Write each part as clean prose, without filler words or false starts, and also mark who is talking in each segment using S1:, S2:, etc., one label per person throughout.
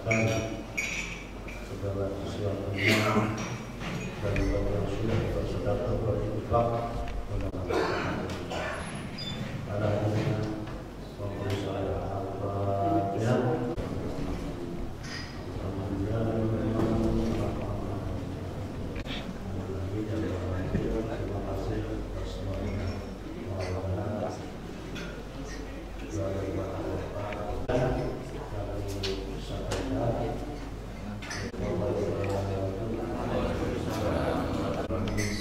S1: memaafkan segala sesuatunya dan yang sudah bersedekah berinfak mudah-mudahan pada akhirnya memberi saya al-Fatihah.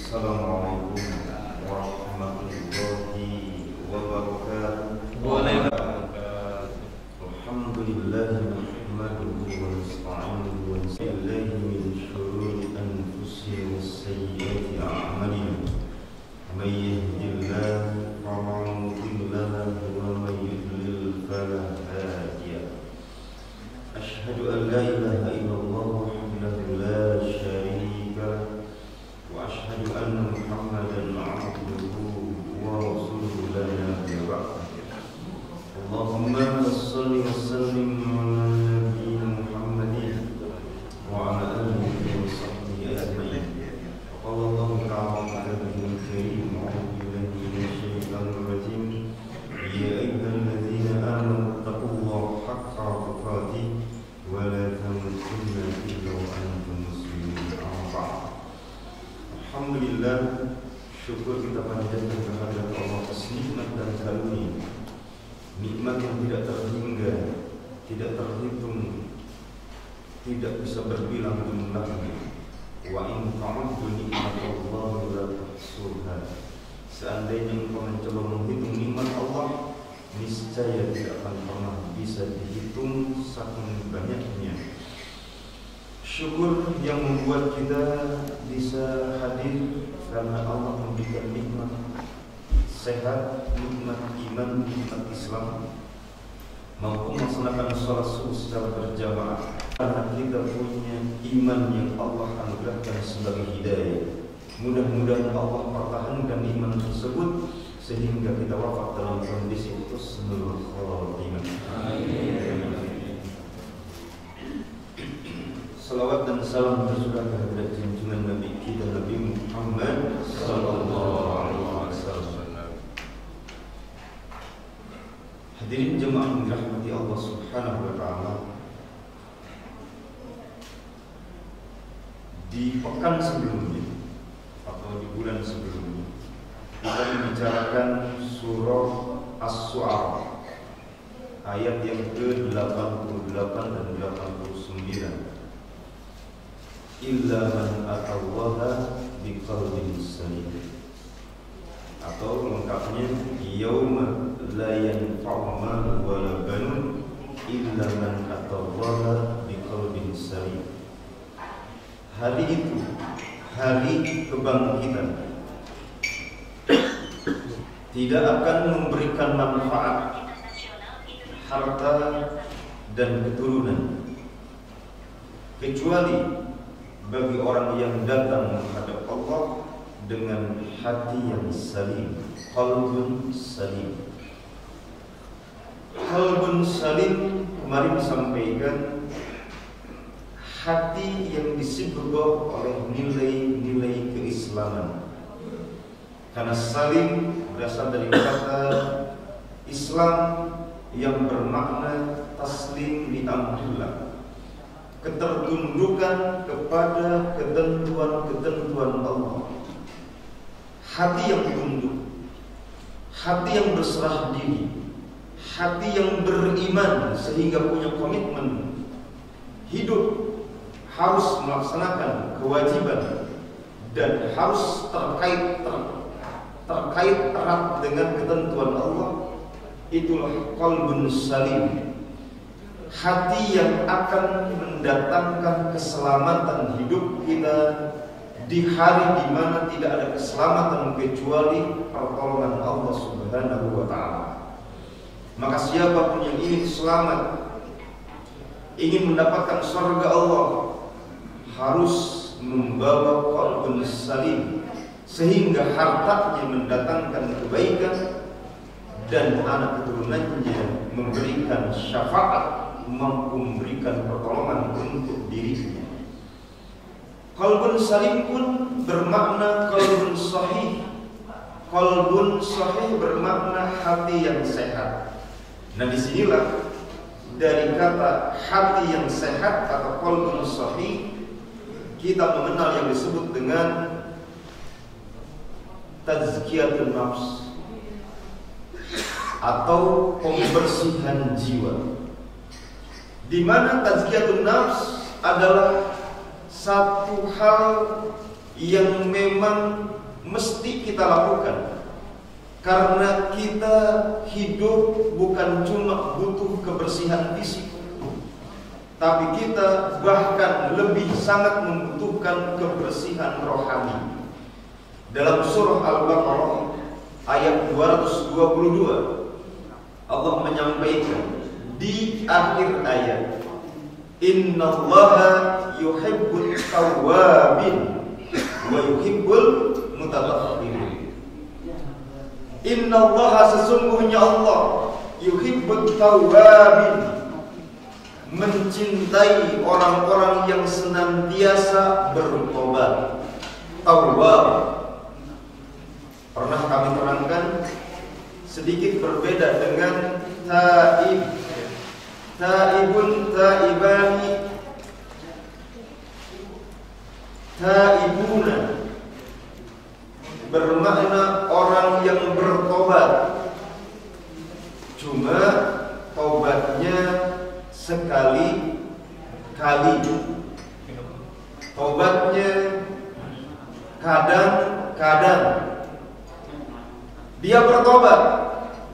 S2: Assalamualaikum warahmatullahi wabarakatuh. Alhamdulillah nahmaduhu wa nasta'inuhu wa nastaghfiruh min shururi anfusina wa sayyiati a'malina. May yahdihillahu fala mudilla lahu wa may yudlil fala hadiya lahu. Asyhadu an la ilaha illallah wahdahu la syarika lahu wa asyhadu anna Muhammadan 'abduhu wa rasuluhu la nabiyya ba'dahu. Allahumma shalli wa sallim 'ala nabiyyina Muhammadin wa 'ala alihi wa sahbihi ajma'in. Qala Allah ta'ala fi kitabihil karim a'udzu billahi minasy syaithanir rajim. Ya ayyuhalladzina amanu taqullaha haqqa tuqatih wa la tamutunna illa wa antum muslimun. Alhamdulillah, syukur kita panjatkan kehadirat Allah atas nikmat dan karunia, nikmat yang tidak terhingga, tidak terhitung, tidak bisa berbilang jumlahnya. Wa in ta'uddu nikmatallahi la tuhsuha. Seandainya engkau mencoba menghitung nikmat Allah, niscaya tidak akan pernah bisa dihitung saking banyaknya. Syukur yang membuat kita bisa hadir karena Allah memberikan nikmat sehat, nikmat iman, nikmat Islam, mampu melaksanakan sholat subuh secara berjamaah karena kita punya iman yang Allah anugerahkan sebagai hidayah. Mudah-mudahan Allah pertahankan iman tersebut sehingga kita wafat dalam kondisi husnul khotimah. Amin. Salawat dan salam tercurah kehadirat junjungan Nabi kita Nabi Muhammad sallallahu alaihi wasallam. Hadirin jemaah yang dirahmati Allah Subhanahu wa taala. Di pekan sebelumnya atau di bulan sebelumnya kita membicarakan surah As-Su'ara ayat yang ke-88 dan 89. Illa man atallaha biqalbin salim, atau lengkapnya yauma la yanfa'u malun wala banun illa man atallaha biqalbin salim. Hari itu hari kebangkitan tidak akan memberikan manfaat harta dan keturunan kecuali bagi orang yang datang menghadap Allah dengan hati yang salim, qalbun salim. Qalbun salim kemarin disampaikan hati yang disibuk oleh nilai-nilai keislaman. Karena salim berasal dari kata Islam yang bermakna taslim li amrillah, ketertundukan kepada ketentuan-ketentuan Allah. Hati yang tunduk, hati yang berserah diri, hati yang beriman sehingga punya komitmen hidup harus melaksanakan kewajiban dan harus terkait erat dengan ketentuan Allah. Itulah qalbun salim, hati yang akan mendatangkan keselamatan hidup kita di hari di mana tidak ada keselamatan kecuali pertolongan Allah Subhanahu wa taala. Maka siapapun yang ingin selamat, ingin mendapatkan surga Allah, harus membawa qalbun salim sehingga hartanya mendatangkan kebaikan dan anak keturunannya memberikan syafaat mampu memberikan pertolongan untuk dirinya. Qalbun salim pun bermakna qalbun sahih. Qalbun sahih bermakna hati yang sehat. Nah, disinilah dari kata hati yang sehat atau qalbun sahih kita mengenal yang disebut dengan tazkiyatun nafs atau pembersihan jiwa, di mana tazkiyatun nafs adalah satu hal yang memang mesti kita lakukan, karena kita hidup bukan cuma butuh kebersihan fisik, tapi kita bahkan lebih sangat membutuhkan kebersihan rohani. Dalam surah Al-Baqarah ayat 222 Allah menyampaikan di akhir ayat, Innallaha yuhibbul tawwabin wa yuhibbul mutatahhirin. Innallaha, sesungguhnya Allah, yuhibbut tawwabin, mencintai orang-orang yang senantiasa bertobat. Tawwab pernah kami terangkan sedikit berbeda dengan taib. Taibun, taibani, taibuna bermakna orang yang bertobat, cuma tobatnya sekali-kali, tobatnya kadang-kadang. Dia bertobat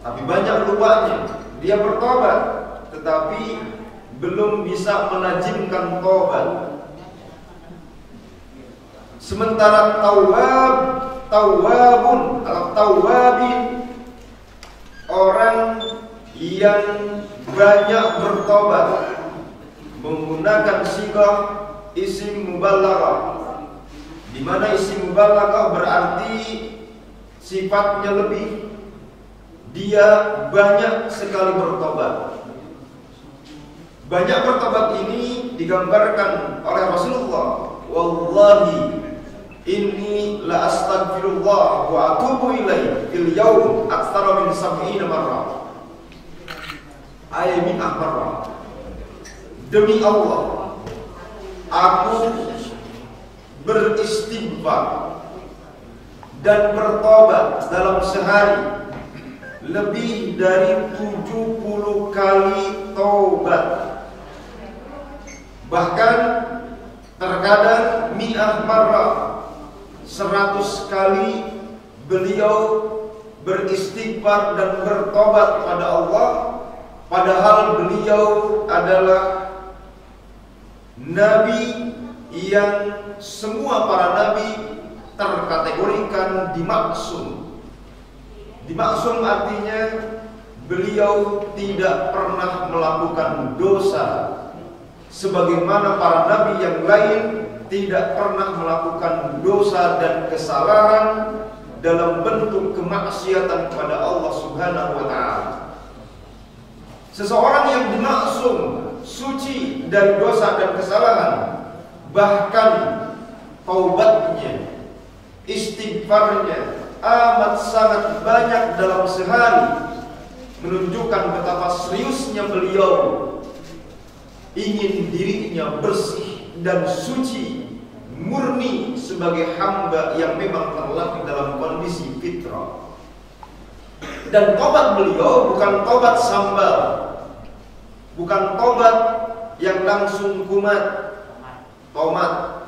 S2: tapi banyak lupanya. Dia bertobat tetapi belum bisa menajimkan tobat. Sementara tawwabun atau tawwabin, orang yang banyak bertobat, menggunakan sigah isim mubalaghah, di mana isim mubalaghah berarti sifatnya lebih. Dia banyak sekali bertobat. Banyak bertobat ini digambarkan oleh Rasulullah, wallahi inni la astaghfirullah wa atubu ilaihi fil yaum aktsara min 70 marrah. Ayat marrah. Demi Allah, aku beristighfar dan bertobat dalam sehari lebih dari 70 kali taubat. Bahkan terkadang mi'ah marrah, 100 kali beliau beristighfar dan bertobat pada Allah, padahal beliau adalah nabi yang semua para nabi terkategorikan dimaksum. Dimaksum artinya beliau tidak pernah melakukan dosa, sebagaimana para nabi yang lain tidak pernah melakukan dosa dan kesalahan dalam bentuk kemaksiatan kepada Allah Subhanahu wa ta'ala. Seseorang yang dimaksum, suci dari dosa dan kesalahan, bahkan taubatnya, istighfarnya amat sangat banyak dalam sehari, menunjukkan betapa seriusnya beliau ingin dirinya bersih dan suci, murni sebagai hamba yang memang terlahir dalam kondisi fitrah. Dan tobat beliau bukan tobat sambal, bukan tobat yang langsung kumat, tomat.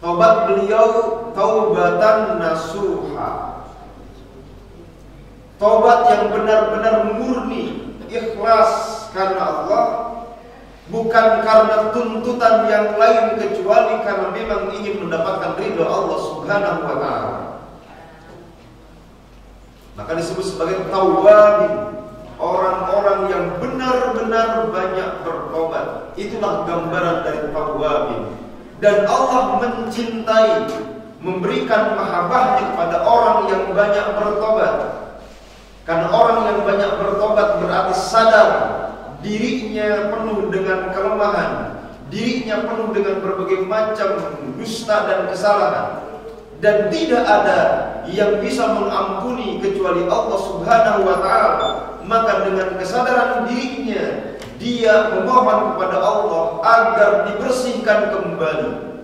S2: Tobat beliau taubatan nasuha, tobat yang benar-benar murni, ikhlas karena Allah, bukan karena tuntutan yang lain kecuali karena memang ingin mendapatkan ridha Allah Subhanahu wa ta'ala. Maka disebut sebagai tawwabin, orang-orang yang benar-benar banyak bertobat. Itulah gambaran dari tawwabin. Dan Allah mencintai, memberikan mahabbahnya kepada orang yang banyak bertobat. Karena orang yang banyak bertobat berarti sadar dirinya penuh dengan kelemahan, dirinya penuh dengan berbagai macam dusta dan kesalahan, dan tidak ada yang bisa mengampuni kecuali Allah Subhanahu wa ta'ala. Maka dengan kesadaran dirinya, dia memohon kepada Allah agar dibersihkan kembali.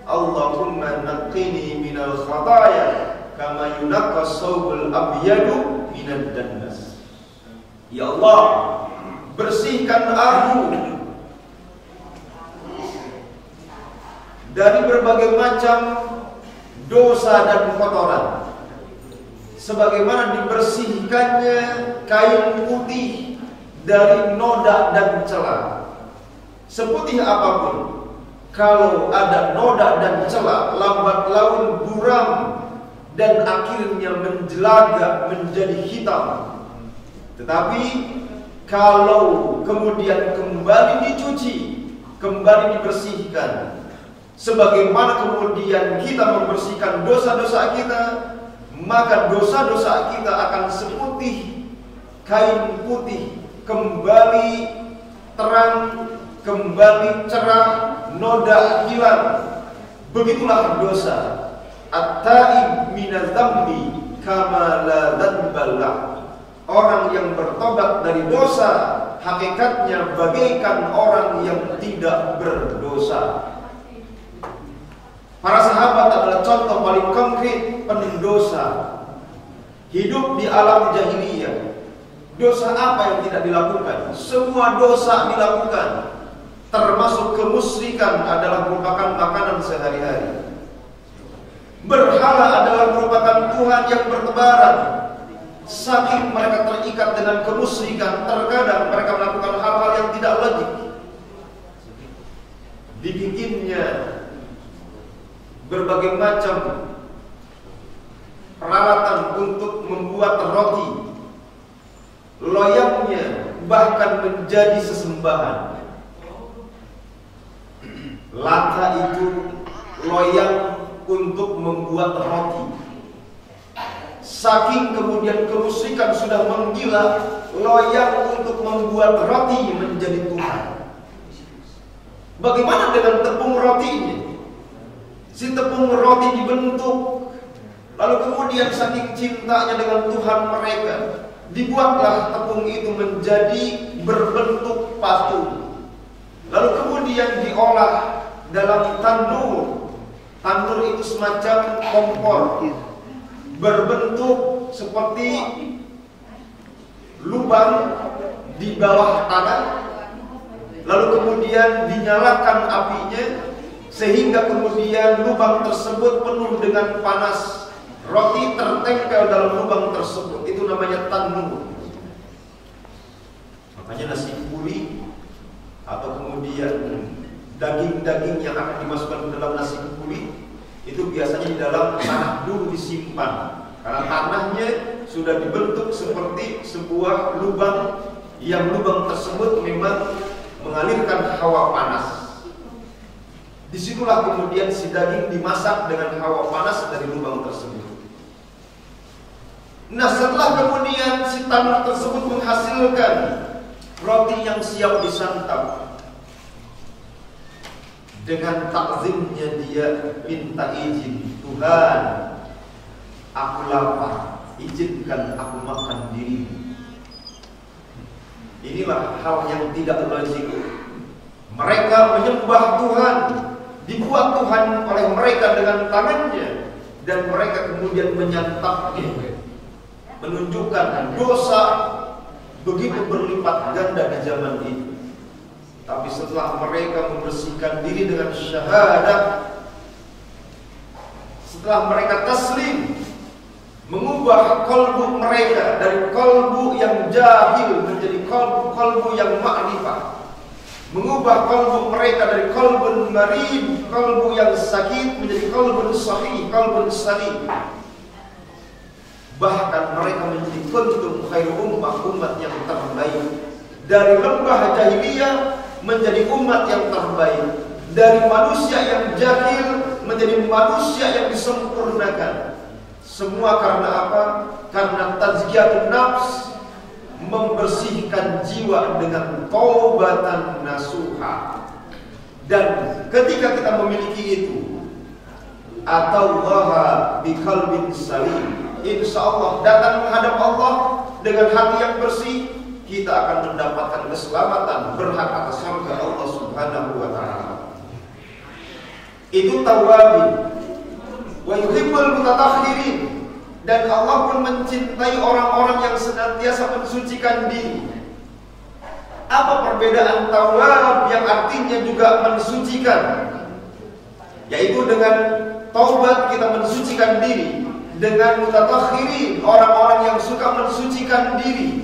S2: Allahumma naqqini minal khataya kama yunaqqas thawbul abyadu minad dannas. Ya Allah, bersihkan aku dari berbagai macam dosa dan kotoran, sebagaimana dibersihkannya kain putih dari noda dan celah. Seputih apapun, kalau ada noda dan celah, lambat laun buram dan akhirnya menjelaga menjadi hitam. Tetapi kalau kemudian kembali dicuci, kembali dibersihkan, sebagaimana kemudian kita membersihkan dosa-dosa kita, maka dosa-dosa kita akan seputih kain putih, kembali terang, kembali cerah, noda hilang. Begitulah dosa. At-taib minadz dzambi kama la dzanba lah. Orang yang bertobat dari dosa hakikatnya bagaikan orang yang tidak berdosa. Para sahabat adalah contoh paling konkret pendosa. Hidup di alam jahiliyah, dosa apa yang tidak dilakukan? Semua dosa dilakukan. Termasuk kemusyrikan adalah merupakan makanan sehari-hari. Berhala adalah merupakan Tuhan yang bertebaran. Saking mereka terikat dengan kemusyrikan, terkadang mereka melakukan hal-hal yang tidak logik. Dibikinnya berbagai macam peralatan untuk membuat roti, loyangnya bahkan menjadi sesembahan. Lata itu loyang untuk membuat roti. Saking kemudian kemusyrikan sudah menggila, loyang untuk membuat roti menjadi Tuhan. Bagaimana dengan tepung rotinya? Si tepung roti dibentuk, lalu kemudian saking cintanya dengan Tuhan mereka, dibuatlah tepung itu menjadi berbentuk patung. Lalu kemudian diolah dalam tandur. Tandur itu semacam kompor, berbentuk seperti lubang di bawah tanah. Lalu kemudian dinyalakan apinya, sehingga kemudian lubang tersebut penuh dengan panas. Roti tertempel dalam lubang tersebut, itu namanya tandur. Makanya nasi kebuli atau kemudian daging-daging yang akan dimasukkan ke dalam nasi kebuli itu biasanya di dalam tanah dulu disimpan, karena tanahnya sudah dibentuk seperti sebuah lubang, yang lubang tersebut memang mengalirkan hawa panas. Disitulah kemudian si daging dimasak dengan hawa panas dari lubang tersebut. Nah, setelah kemudian si tanah tersebut menghasilkan roti yang siap disantap, dengan takzimnya dia minta izin, Tuhan, aku lapar, izinkan aku makan dirimu. Inilah hal yang tidak logik. Mereka menyembah Tuhan, dibuat Tuhan oleh mereka dengan tangannya, dan mereka kemudian menyantapnya, menunjukkan dosa begitu berlipat ganda di zaman itu. Tapi setelah mereka membersihkan diri dengan syahadat, setelah mereka taslim, mengubah kalbu mereka dari kalbu yang jahil menjadi kalbu yang ma'rifah, mengubah kalbu mereka dari kalbun marid, kalbu yang sakit, menjadi kalbun sahih, kalbun salim. Bahkan mereka menjadi kuntum khairu ummah, umat yang terbaik. Dari lembah jahiliyah menjadi umat yang terbaik. Dari manusia yang jahil menjadi manusia yang disempurnakan. Semua karena apa? Karena tazkiyatun nafs,
S3: membersihkan jiwa dengan taubatan nasuha. Dan ketika kita memiliki itu, atallaha biqalbin salim, insyaallah datang menghadap Allah dengan hati yang bersih, kita akan mendapatkan keselamatan, berhak atas surga Allah Subhanahu wa taala. Itu tawabin. Wa yuhibbul mutatahhirin. Dan Allah pun mencintai orang-orang yang senantiasa mensucikan diri. Apa perbedaan tawab yang artinya juga mensucikan? Yaitu dengan taubat kita mensucikan diri, dengan mutatahhirin orang-orang yang suka mensucikan diri.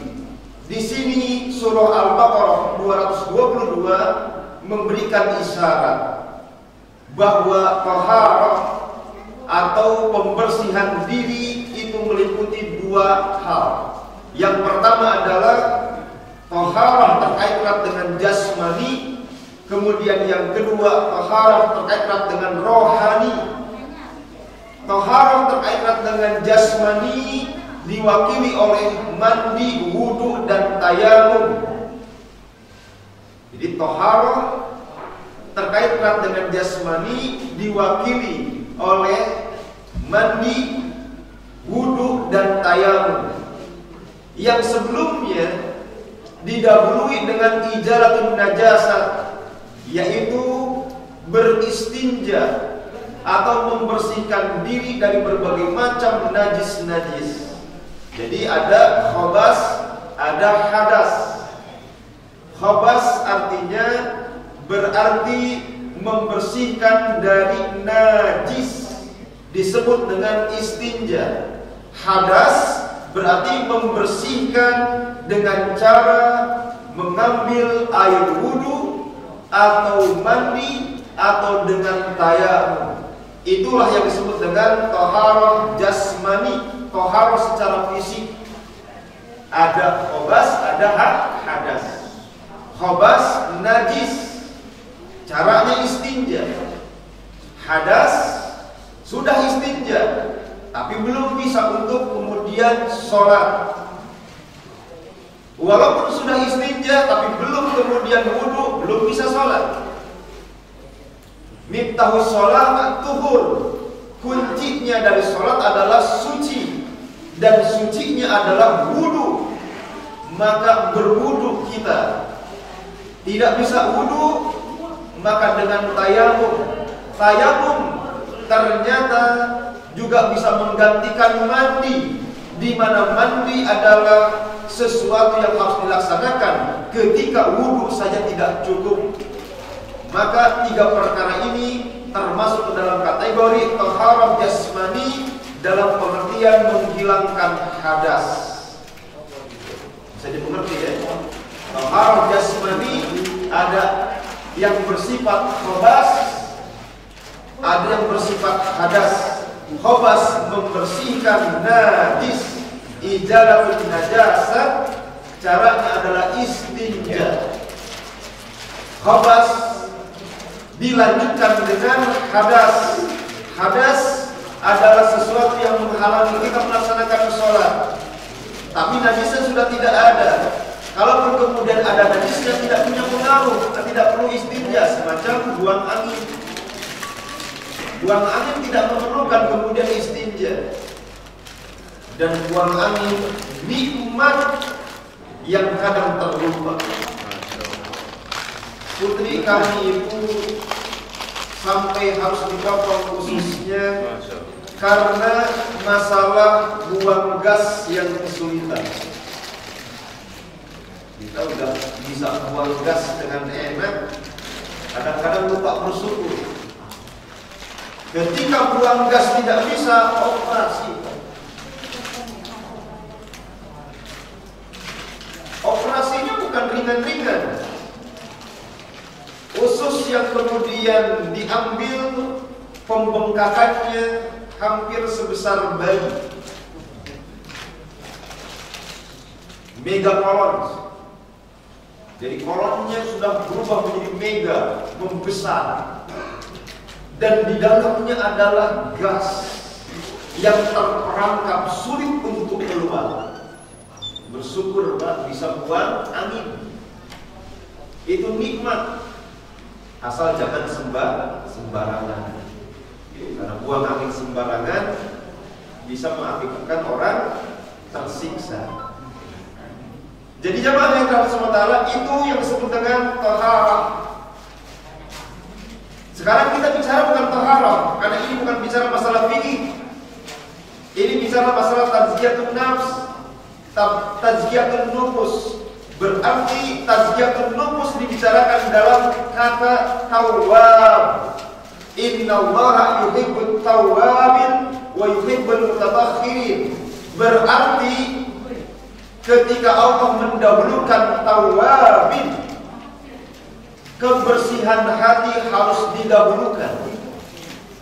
S3: Di sini surah Al-Baqarah 222 memberikan isyarat bahwa taharah atau pembersihan diri itu meliputi dua hal. Yang pertama adalah taharah terkait erat dengan jasmani, kemudian yang kedua taharah terkait erat dengan rohani. Taharah terkait erat dengan jasmani diwakili oleh mandi, wudu, dan tayamum. Jadi taharah terkait erat dengan jasmani diwakili oleh mandi, wudu, dan tayamum. Yang sebelumnya didahului dengan ijalatun najasat, yaitu beristinja atau membersihkan diri dari berbagai macam najis-najis. Jadi ada khobas, ada hadas. Khobas artinya berarti membersihkan dari najis, disebut dengan istinja. Hadas berarti membersihkan dengan cara mengambil air wudu atau mandi atau dengan tayamum. Itulah yang disebut dengan taharah jasmani, taharah secara fisik. Ada khobas, ada hadas. Khobas najis, caranya istinja. Hadas sudah istinja, tapi belum bisa untuk kemudian sholat. Walaupun sudah istinja, tapi belum kemudian wudu, belum bisa sholat. Miftahus sholat tuhur, kuncinya dari sholat adalah suci, dan sucinya adalah wudu. Maka berwudu kita. Tidak bisa wudu, maka dengan tayamum. Tayamum ternyata juga bisa menggantikan mandi, di mana mandi adalah sesuatu yang harus dilaksanakan ketika wudu saja tidak cukup. Maka tiga perkara ini termasuk ke dalam kategori taharah jasmani dalam pengertian menghilangkan hadas. Bisa dimengerti ya? Taharah jasmani ada yang bersifat khobas, ada yang bersifat hadas. Khobas membersihkan najis, ijalatun najasat, caranya adalah istinja. Khobas dilanjutkan dengan hadas. Hadas adalah sesuatu yang menghalangi kita melaksanakan sholat, tapi najisnya sudah tidak ada. Kalau kemudian ada najisnya, tidak punya pengaruh, tidak perlu istinja, semacam buang angin. Buang angin tidak memerlukan kemudian istinja. Dan buang angin nikmat yang kadang terlupa. Putri kami itu sampai harus dipotong khususnya karena masalah buang gas yang kesulitan. Kita udah bisa buang gas dengan enak, kadang-kadang lupa bersyukur. Ketika buang gas tidak bisa, operasi. Operasinya bukan ringan-ringan. Usus yang kemudian diambil, pembengkakannya hampir sebesar bayi. Megakolon. Jadi kolonnya sudah berubah menjadi mega, membesar. Dan di dalamnya adalah gas yang terperangkap sulit untuk keluar. bersyukur Pak bisa buang angin. Itu nikmat. Asal jangan sembarangan. Karena buang angin sembarangan bisa mengakibatkan orang tersiksa. Jadi jamaah yang dirahmati Allah itu yang disebut dengan taharah. Sekarang kita bicara bukan taharah, karena ini bukan bicara masalah fikih. Ini bicara masalah tazkiyatun nafs, tazkiyatun nufus. Berarti tazkiyatun nufus dibicarakan dalam kata tawwab. Innallaha yuhibbut tawwabin wa yuhibbul mutatahhirin. Berarti ketika Allah mendahulukan tawwabin, kebersihan hati harus didahulukan.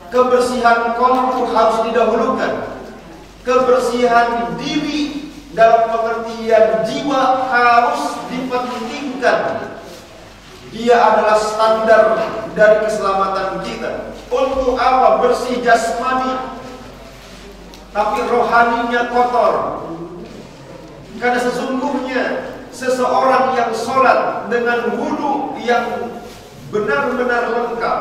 S3: Kebersihan qalbu harus didahulukan. Kebersihan diri dalam pengertian jiwa harus dipentingkan. Dia adalah standar dari keselamatan kita. Untuk apa? Bersih jasmani, tapi rohaninya kotor. Karena sesungguhnya seseorang yang sholat dengan wudu yang benar-benar lengkap,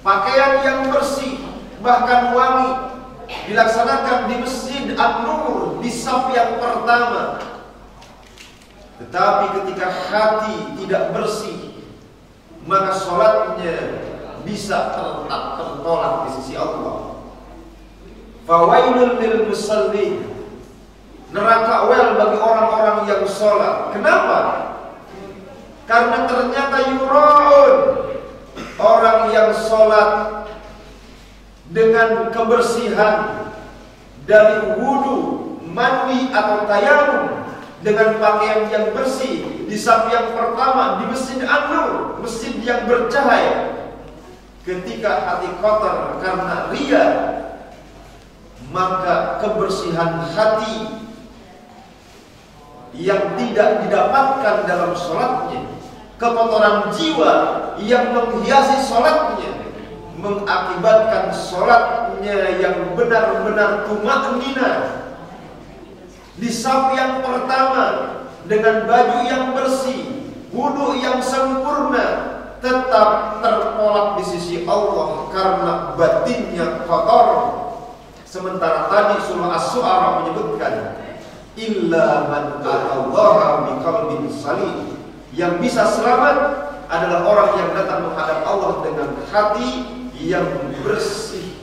S3: pakaian yang bersih, bahkan wangi, dilaksanakan di Masjid An-Nur di saf yang pertama. Tetapi ketika hati tidak bersih, maka sholatnya bisa tertolak di sisi Allah. Fawailul lil musallin, neraka wel bagi orang-orang yang sholat. Kenapa? Karena ternyata yura'un, orang yang sholat dengan kebersihan dari wudu, mandi atau tayamum, dengan pakaian yang bersih di saf yang pertama di Masjid An-Nur, masjid yang bercahaya. Ketika hati kotor karena riya, maka kebersihan hati yang tidak didapatkan dalam sholatnya, kekotoran jiwa yang menghiasi sholatnya, mengakibatkan sholatnya yang benar-benar tuma'ninah di saf yang pertama dengan baju yang bersih, wudu yang sempurna, tetap tertolak di sisi Allah karena batinnya kotor. Sementara tadi surah Asy-Syu'ara menyebutkan illa man atallaha biqalbin salim, yang bisa selamat adalah orang yang datang menghadap Allah dengan hati yang bersih,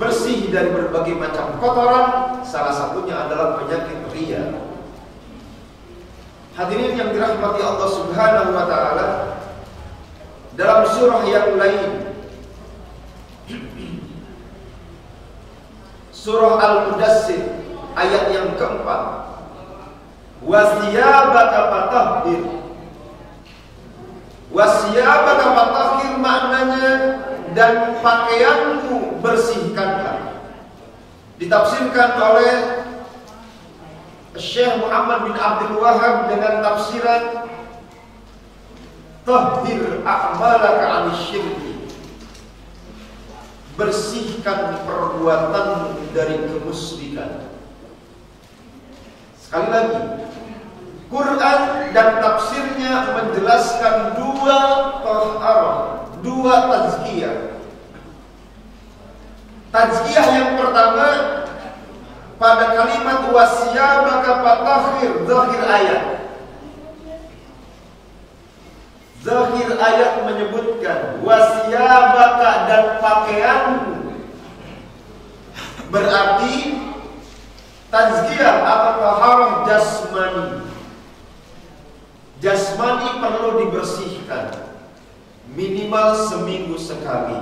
S3: bersih dari berbagai macam kotoran. Salah satunya adalah penyakit riya. Hadirin yang dirahmati Allah Subhanahu wa taala, dalam surah yang lain, surah Al-Mudassir ayat yang keempat, wasiyabaka fatahhir. Wasiyabaka fatahhir maknanya dan pakaianmu bersihkanlah. Ditafsirkan oleh Syekh Muhammad bin Abdul Wahhab dengan tafsiran tahhir a'malaka 'anil syirki. Bersihkan perbuatan dari kemusyrikan. Sekali lagi, Quran dan tafsirnya menjelaskan dua taharah, dua tazkiyah. Tazkiyah yang pertama pada kalimat wasiyabaka fatahhir, zahir ayat. Zahir ayat menyebutkan wasiyabaka dan pakaianmu. Berarti tazkiyah atau taharah jasmani. Jasmani perlu dibersihkan minimal seminggu sekali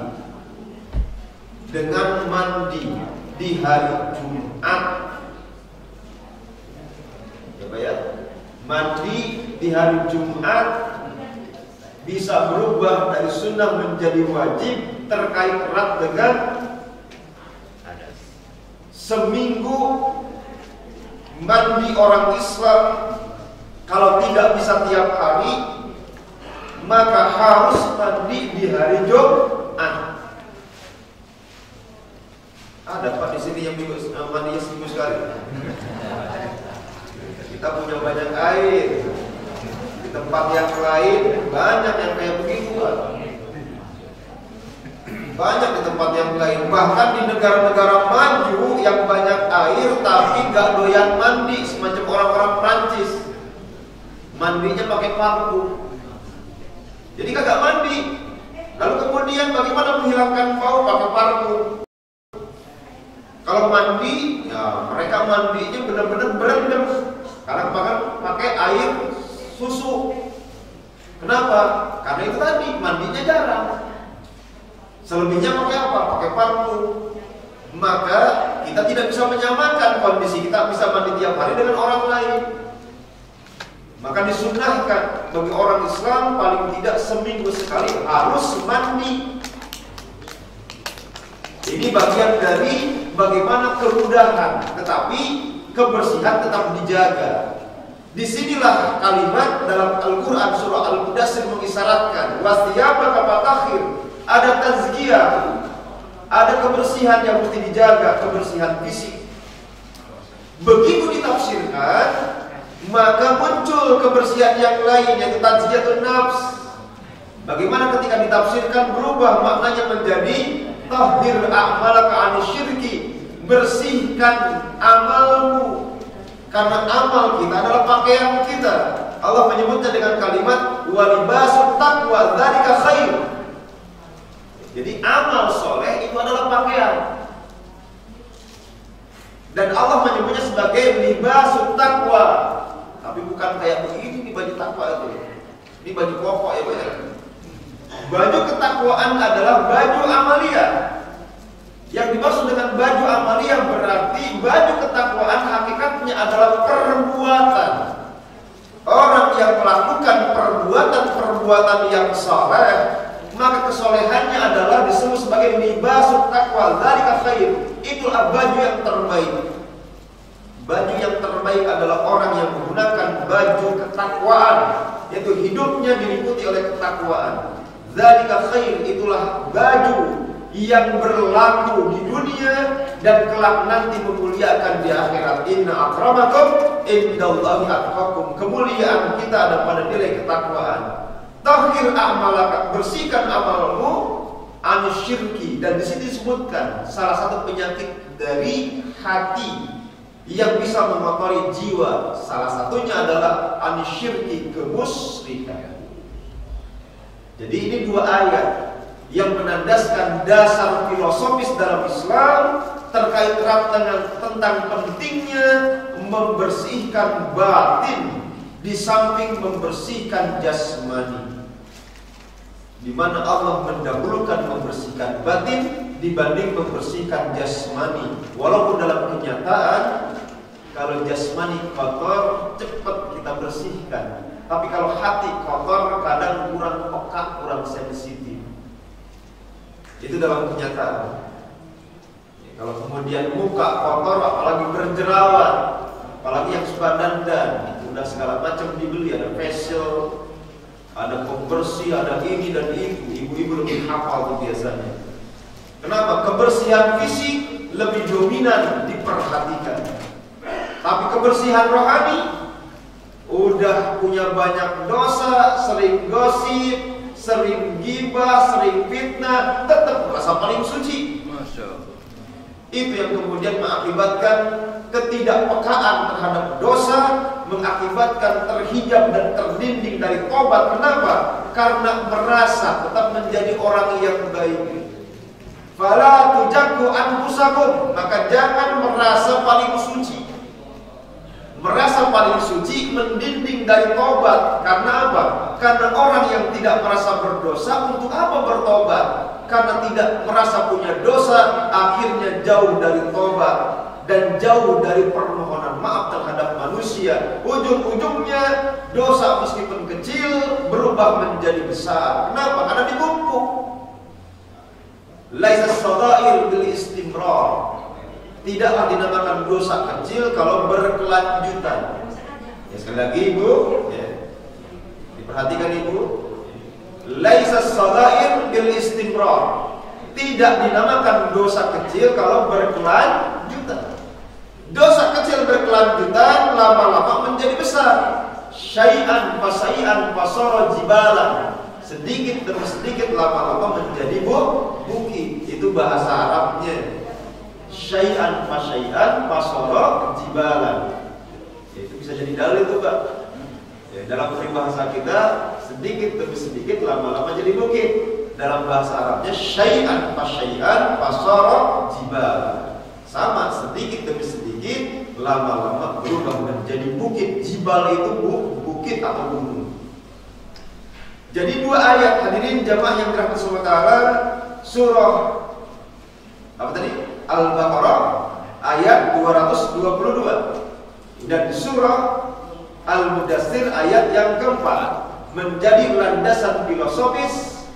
S3: dengan mandi di hari Jumat. Ya, mandi di hari Jumat bisa berubah dari sunnah menjadi wajib terkait erat dengan seminggu mandi orang Islam. Kalau tidak bisa tiap hari, maka harus mandi di hari Jumat. Ada Pak di sini yang mandinya seminggu sekali? kita punya banyak air. Di tempat yang lain banyak yang kayak begitu. Banyak di tempat yang lain. Bahkan di negara-negara maju yang banyak air tapi gak doyan mandi, semacam orang-orang Prancis. Mandinya pakai parfum. Jadi kagak mandi. Lalu kemudian bagaimana menghilangkan bau? Pakai parfum. Kalau mandi, ya mereka mandinya benar-benar berendam. Karena pakai air susu. Kenapa? Karena itu tadi mandinya jarang. Selebihnya pakai apa? Pakai parfum. Maka kita tidak bisa menyamakan kondisi kita bisa mandi tiap hari dengan orang lain. Maka disunnahkan bagi orang Islam paling tidak seminggu sekali harus mandi. Ini bagian dari bagaimana kemudahan, tetapi kebersihan tetap dijaga. Disinilah kalimat dalam Al-Quran surah Al-Mudassir mengisyaratkan wasiyabaka fatahhir, ada tazkiyah, ada kebersihan yang mesti dijaga, kebersihan fisik. Begitu ditafsirkan, maka muncul kebersihan yang lain yaitu tazkiyatun nafs. Bagaimana ketika ditafsirkan berubah maknanya menjadi tahhir a'malaka 'anil syirki, bersihkan amalmu. Karena amal kita adalah pakaian kita. Allah menyebutnya dengan kalimat wa libasut taqwa dzalika khair. Jadi amal soleh itu adalah pakaian. Dan Allah menyebutnya sebagai libasut taqwa. Tapi bukan kayak begini nih baju takwa itu. Ini baju koko ya Pak. Baju ketakwaan adalah baju amalia. Yang dimaksud dengan baju amalia berarti baju ketakwaan hakikatnya adalah perbuatan. Orang yang melakukan perbuatan yang saleh, maka kesolehannya adalah disebut sebagai libasut taqwa dzalika khair. Itulah baju yang terbaik. Baju yang terbaik adalah orang yang menggunakan baju ketakwaan, yaitu hidupnya diliputi oleh ketakwaan. Dzalika khair, itulah baju yang berlaku di dunia dan kelak nanti memuliakan di akhirat. Inna akramakum indallahi atqakum. Kemuliaan kita ada pada nilai ketakwaan. Tahhir a'malaka, bersihkan amalmu anisyirki. Dan di sini disebutkan salah satu penyakit dari hati yang bisa mengotori jiwa, salah satunya adalah anisyirki, kemusyrikan. Jadi ini dua ayat yang menandaskan dasar filosofis dalam Islam terkait tentang pentingnya membersihkan batin di samping membersihkan jasmani, di mana Allah mendahulukan membersihkan batin dibanding membersihkan jasmani. Walaupun dalam kenyataan kalau jasmani kotor cepat kita bersihkan, tapi kalau hati kotor kadang kurang peka, kurang sensitif. Itu dalam kenyataan. Kalau kemudian muka kotor, apalagi berjerawat, apalagi yang suka dandan, itu udah segala macam dibeli, ada facial, ada pembersih, ada ini dan itu. Ibu-ibu lebih hafal tuh biasanya. Kenapa? Kebersihan fisik lebih dominan diperhatikan. Tapi kebersihan rohani udah punya banyak dosa, sering gosip, sering gibah, sering fitnah, tetap merasa paling suci. Masya Allah. Itu yang kemudian mengakibatkan ketidakpekaan terhadap dosa, mengakibatkan terhijab dan terlinding dari tobat. Kenapa? Karena merasa tetap menjadi orang yang baik. Fala tuzakku anfusakum, maka jangan merasa paling suci. Merasa paling suci mendinding dari tobat. Karena apa? Karena orang yang tidak merasa berdosa, untuk apa bertobat? Karena tidak merasa punya dosa, akhirnya jauh dari tobat dan jauh dari permohonan maaf terhadap manusia. Ujung-ujungnya dosa meskipun kecil berubah menjadi besar. Kenapa? Karena ditumpuk. Laisa shadair bil istimrar. Tidaklah dinamakan dosa kecil kalau berkelanjutan. Ya, sekali lagi Ibu, ya. Diperhatikan Ibu. Laisa shadair bil istimrar. Tidak dinamakan dosa kecil kalau berkelanjutan. Dosa kecil berkelanjutan lama-lama menjadi syai'an fasara jibalan. Sedikit demi sedikit lama-lama menjadi bukit. Itu bahasa Arabnya. Syai'an fasara jibalan. Itu bisa jadi dalil itu, Pak. Ya, dalam peribahasa kita sedikit demi sedikit lama-lama jadi bukit. Dalam bahasa Arabnya syai'an fasara jibalan. Sama, sedikit demi sedikit lama-lama berubah menjadi bukit. Jibal itu bukit atau gunung. Jadi dua ayat, hadirin jamaah yang dirahmati Allah Ta'ala, surah apa tadi? Al-Baqarah ayat 222 dan surah Al-Mudaththir ayat yang keempat menjadi landasan filosofis.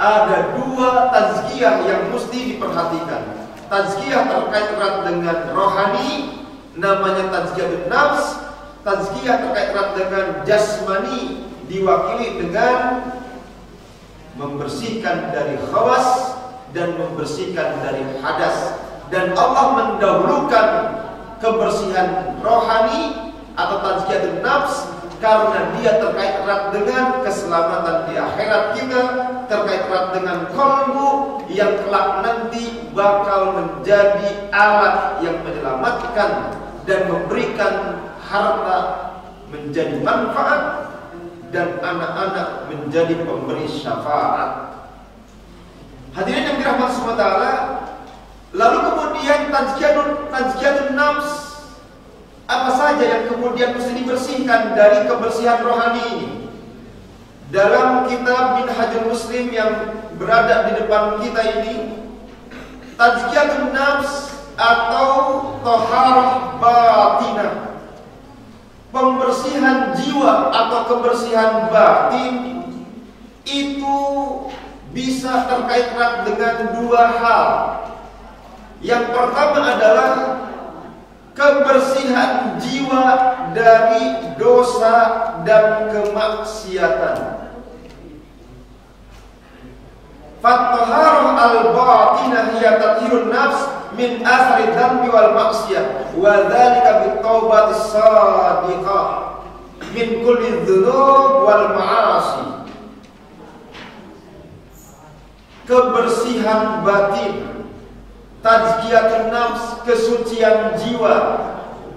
S3: Ada dua tazkiyah yang mesti diperhatikan. Tazkiyah terkait erat dengan rohani, namanya tazkiyatun nafs. Tazkiyah terkait erat dengan jasmani, diwakili dengan membersihkan dari khawas dan membersihkan dari hadas. Dan Allah mendahulukan kebersihan rohani atau tazkiyatun nafs karena dia terkait erat dengan keselamatan di akhirat kita, terkait erat dengan qalbu yang kelak nanti bakal menjadi alat yang menyelamatkan dan memberikan harta menjadi manfaat dan anak-anak menjadi pemberi syafaat. Hadirin yang dirahmati SWT, lalu kemudian tazkiyatun nafs, apa saja yang kemudian mesti dibersihkan dari kebersihan rohani ini? Dalam kitab Minhajul Muslim yang berada di depan kita ini, tazkiyatun nafs atau thaharah batinah, pembersihan jiwa atau kebersihan batin, itu bisa terkait erat dengan dua hal. Yang pertama adalah kebersihan jiwa dari dosa dan kemaksiatan. Fattaharah al-batinah hiya tathhirun nafs min athari dhanbi wal maksiyah wa dzalika bit-taubati shadiqah min kulli dzunub wal ma'asi. Kebersihan batin, tazkiyatun nafs, kesucian jiwa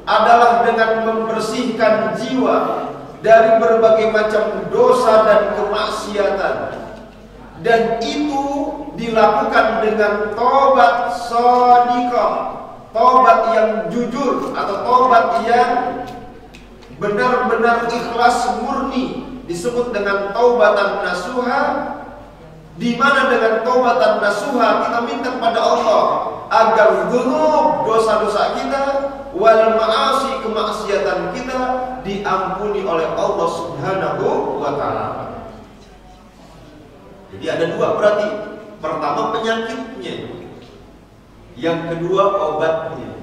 S3: adalah dengan membersihkan jiwa dari berbagai macam dosa dan kemaksiatan. Dan itu dilakukan dengan tobat shadiqah, tobat yang jujur atau tobat yang benar-benar ikhlas murni, disebut dengan taubatan nasuha. Di mana dengan taubatan nasuha kita minta kepada Allah agar dzunub, dosa-dosa kita, wal ma'asi, kemaksiatan kita diampuni oleh Allah Subhanahu wa ta'ala. Jadi ada dua berarti. Pertama penyakitnya, yang kedua obatnya.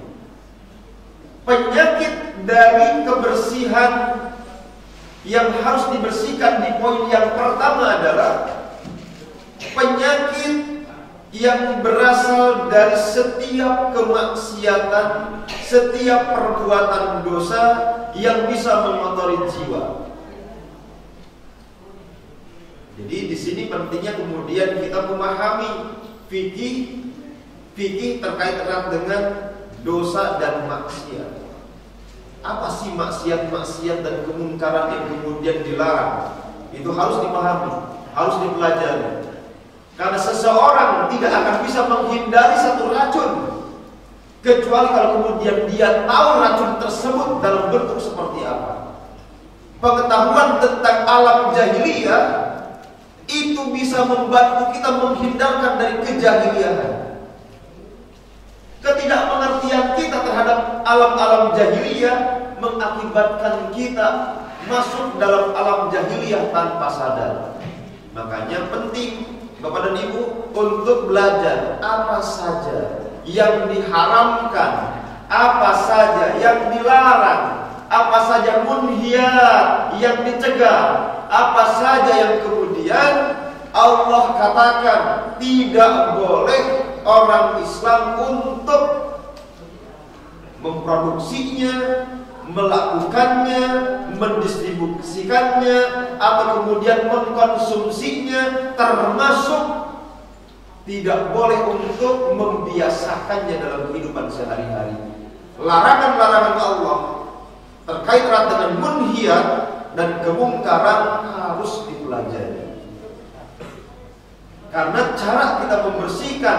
S3: Penyakit dari kebersihan yang harus dibersihkan di poin yang pertama adalah penyakit yang berasal dari setiap kemaksiatan, setiap perbuatan dosa yang bisa mengotori jiwa. Jadi di sini pentingnya kemudian kita memahami fikih terkait erat dengan dosa dan maksiat. Apa sih maksiat dan kemungkaran yang kemudian dilarang? Itu harus dipahami, harus dipelajari. Karena seseorang tidak akan bisa menghindari satu racun kecuali kalau kemudian dia tahu racun tersebut dalam bentuk seperti apa. Pengetahuan tentang alam jahiliyah itu bisa membantu kita menghindarkan dari kejahiliahan. Ketidakpengertian kita terhadap alam-alam jahiliyah mengakibatkan kita masuk dalam alam jahiliyah tanpa sadar. Makanya penting Bapak dan Ibu untuk belajar apa saja yang diharamkan, apa saja yang dilarang, apa saja munhiyat yang dicegah, apa saja yang kemudian Allah katakan tidak boleh orang Islam untuk memproduksinya, melakukannya, mendistribusikannya membisikkannya atau kemudian mengkonsumsinya, termasuk tidak boleh untuk membiasakannya dalam kehidupan sehari-hari. Larangan-larangan Allah terkait erat dengan munhiyat dan kemungkaran harus dipelajari. Karena cara kita membersihkan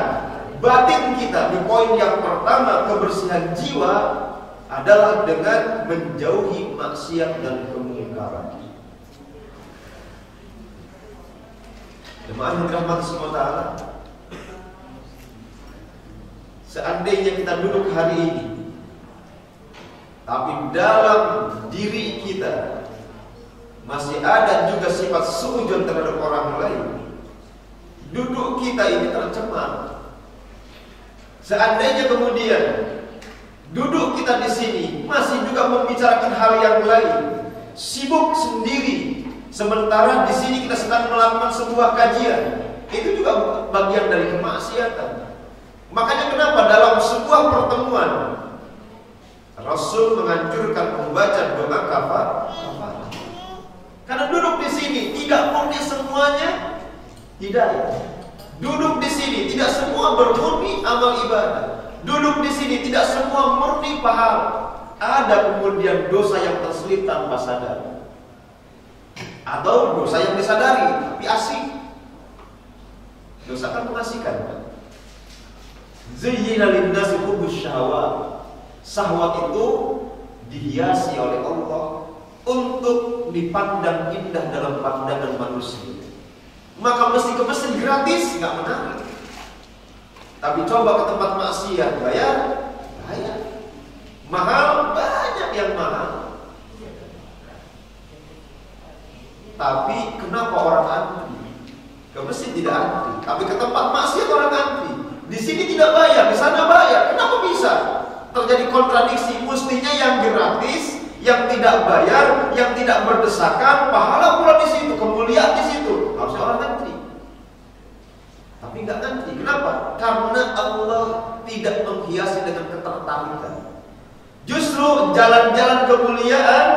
S3: batin kita di poin yang pertama, kebersihan jiwa, adalah dengan menjauhi maksiat dan kemungkaran. Jemaah yang dirahmati Allah, seandainya kita duduk hari ini, tapi dalam diri kita masih ada juga sifat suudzon terhadap orang lain, duduk kita ini tercemar. Seandainya kemudian duduk kita di sini masih juga membicarakan hal yang lain, sibuk sendiri, sementara di sini kita sedang melakukan sebuah kajian, itu juga bagian dari kemaksiatan. Makanya kenapa dalam sebuah pertemuan Rasul menganjurkan membaca doa kafarat. Karena duduk di sini tidak murni semuanya hidayah. Duduk di sini tidak semua bermurni amal ibadah. Duduk di sini tidak semua murni pahala. Ada kemudian dosa yang terselip tanpa sadar, atau dosa yang disadari tapi asik. Dosa kan mengasihkan. Zayyana lin-nasi hubbus syahwat. Syahwat itu dihiasi oleh Allah untuk dipandang indah dalam pandangan manusia. Maka mesti ke masjid gratis, nggak menarik. Tapi coba ke tempat maksiat, bayar. Mahal, banyak yang mahal. Tapi kenapa orang anti? Ke masjid tidak anti, tapi ke tempat maksiat orang anti. Di sini tidak bayar, di sana bayar. Kenapa bisa terjadi kontradiksi? Mestinya yang gratis, yang tidak bayar, yang tidak berdesakan, pahala pula di situ, kemuliaan di situ. Harusnya orang antri. Tapi nggak antri. Kenapa? Karena Allah tidak menghiasi dengan ketertarikan. Justru jalan-jalan kemuliaan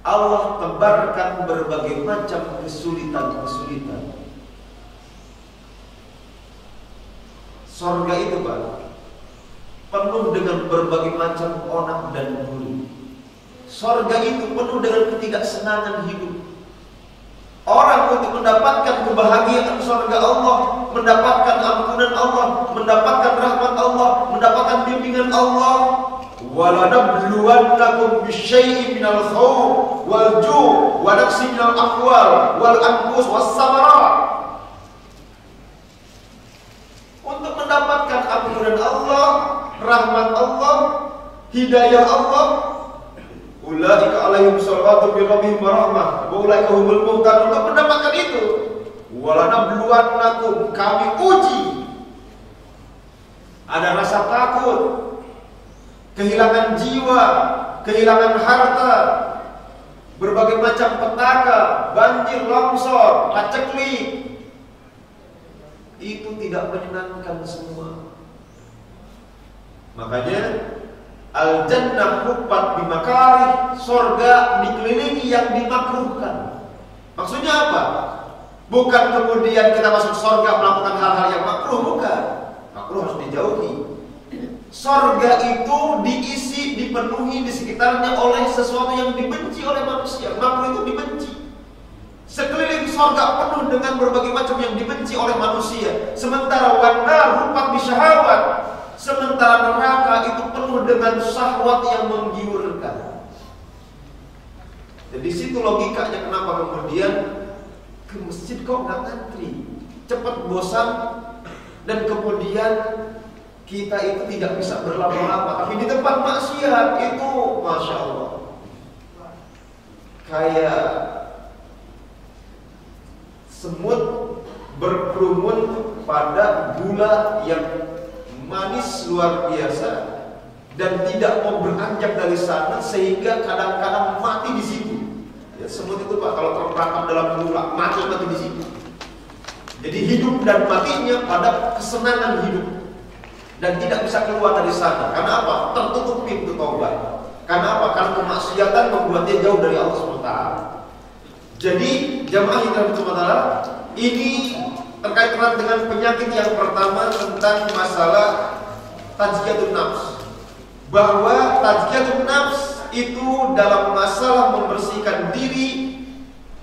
S3: Allah tebarkan berbagai macam kesulitan-kesulitan. Surga itu Pak, penuh dengan berbagai macam onak dan duri. Surga itu penuh dengan ketidaksenangan hidup. Orang untuk mendapatkan kebahagiaan surga Allah, mendapatkan ampunan Allah, mendapatkan rahmat Allah, mendapatkan bimbingan Allah, walanabluwannakum bisyai'in minal khawf wal ju' wa naqsin minal amwal wal anfus was samarat. Untuk mendapatkan ampunan Allah, rahmat Allah, hidayah Allah, ulaika alaihim salawatu min rabbihim wa rahmah wa ulaika humul muhtadun. Untuk mendapatkan itu, walanabluwannakum, kami uji. Ada rasa takut, kehilangan jiwa, kehilangan harta, berbagai macam petaka, banjir, longsor, paceklik. Itu tidak menyenangkan semua. Makanya al-jannah hubbat bimakarih, surga dikelilingi yang dimakruhkan. Maksudnya apa? Bukan kemudian kita masuk surga melakukan hal-hal yang makruh, bukan. Makruh harus dijauhi. Surga itu diisi, dipenuhi di sekitarnya oleh sesuatu yang dibenci oleh manusia. Makruh itu dibenci. Sekeliling surga penuh dengan berbagai macam yang dibenci oleh manusia. Sementara wanar hubbat bisyahawat, sementara neraka itu penuh dengan syahwat yang menggiurkan. Jadi situ logikanya kenapa kemudian ke masjid kok nggak ngantri, cepat bosan, dan kemudian kita itu tidak bisa berlama-lama. Tapi di tempat maksiat itu, masya Allah, kayak semut berkerumun pada gula yang manis luar biasa dan tidak mau beranjak dari sana, sehingga kadang-kadang mati di situ. Ya, semut itu Pak, kalau terperangkap dalam gula mati di situ. Jadi hidup dan matinya pada kesenangan hidup dan tidak bisa keluar dari sana. Karena apa? Tertutup pintu taubat. Karena apa? Karena kemaksiatan membuat dia jauh dari Allah SWT. Jadi jamaah yang dirahmati Allah, ini terkait erat dengan penyakit yang pertama tentang masalah tazkiyatun nafs. Bahwa tazkiyatun nafs itu dalam masalah membersihkan diri,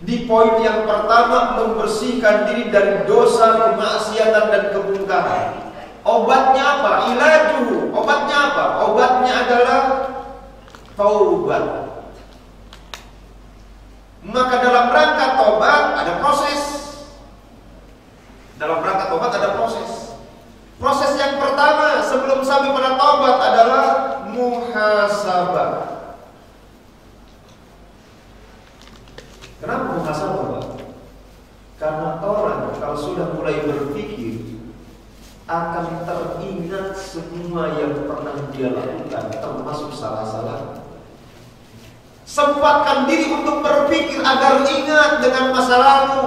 S3: di poin yang pertama membersihkan diri dari dosa, kemaksiatan dan kemungkaran. Obatnya apa? Ilaju. Obatnya apa? Obatnya adalah taubat. Maka dalam rangka taubat ada proses. Dalam rangka taubat ada proses. Proses yang pertama sebelum sampai pada taubat adalah muhasabah. Kenapa muhasabah, Pak? Karena orang kalau sudah mulai berpikir akan teringat semua yang pernah dia lakukan, termasuk salah-salah. Sempatkan diri untuk berpikir agar ingat dengan masa lalu.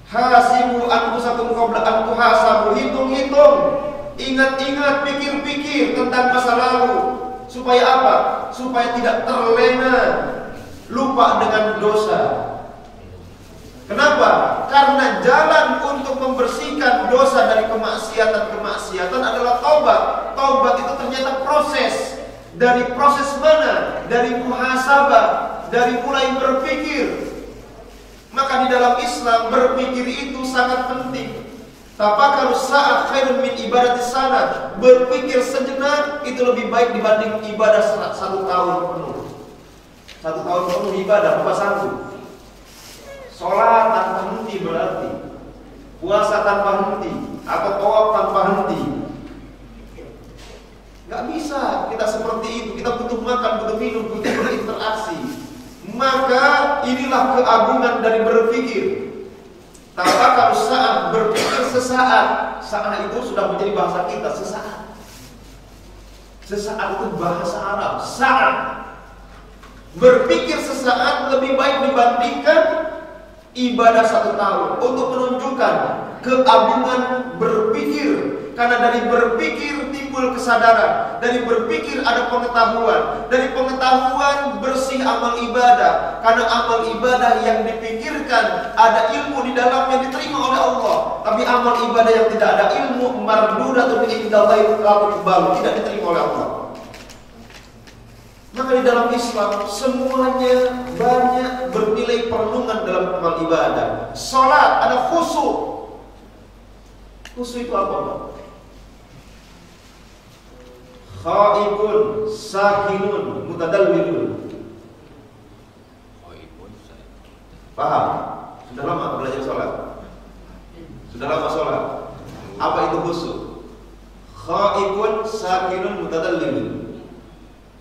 S3: Hasibu anfusakum qabla an tuhasabu. Hitung-hitung, ingat-ingat, pikir-pikir tentang masa lalu. Supaya apa? Supaya tidak terlena, lupa dengan dosa. Kenapa? Karena jalan untuk membersihkan dosa dari kemaksiatan adalah taubat. Taubat itu ternyata proses. Dari proses mana? Dari muhasabah, dari mulai berpikir. Maka di dalam Islam berpikir itu sangat penting. Tafakkur saat khairun min ibadati sana. Berpikir sejenak itu lebih baik dibanding ibadah 1 tahun penuh. 1 tahun penuh ibadah, apa sanggup? Sholat tanpa henti berarti, puasa tanpa henti, atau tawaf tanpa henti. Gak bisa kita seperti itu. Kita butuh makan, butuh minum, butuh berinteraksi. Maka inilah keagungan dari berpikir. Tafakkur saat, berpikir sesaat. Saat itu sudah menjadi bahasa kita, sesaat. Sesaat itu bahasa Arab, saat. Berpikir sesaat lebih baik dibandingkan ibadah 1 tahun. Untuk menunjukkan keagungan berpikir. Karena dari berpikir timbul kesadaran. Dari berpikir ada pengetahuan. Dari pengetahuan bersih amal ibadah. Karena amal ibadah yang dipikirkan ada ilmu di dalamnya, diterima oleh Allah. Tapi amal ibadah yang tidak ada ilmu, mardudatun indallahi baru, tidak diterima oleh Allah. Maka di dalam Islam semuanya banyak bernilai perenungan dalam amal ibadah. Salat ada khusyuk. Khusyuk itu apa, Pak? Khaifun, sakinun, mutadallilun. Paham? Sudah lama belajar salat? Sudah lama salat? Apa itu khusyuk? Khaifun, sakinun, mutadallilun.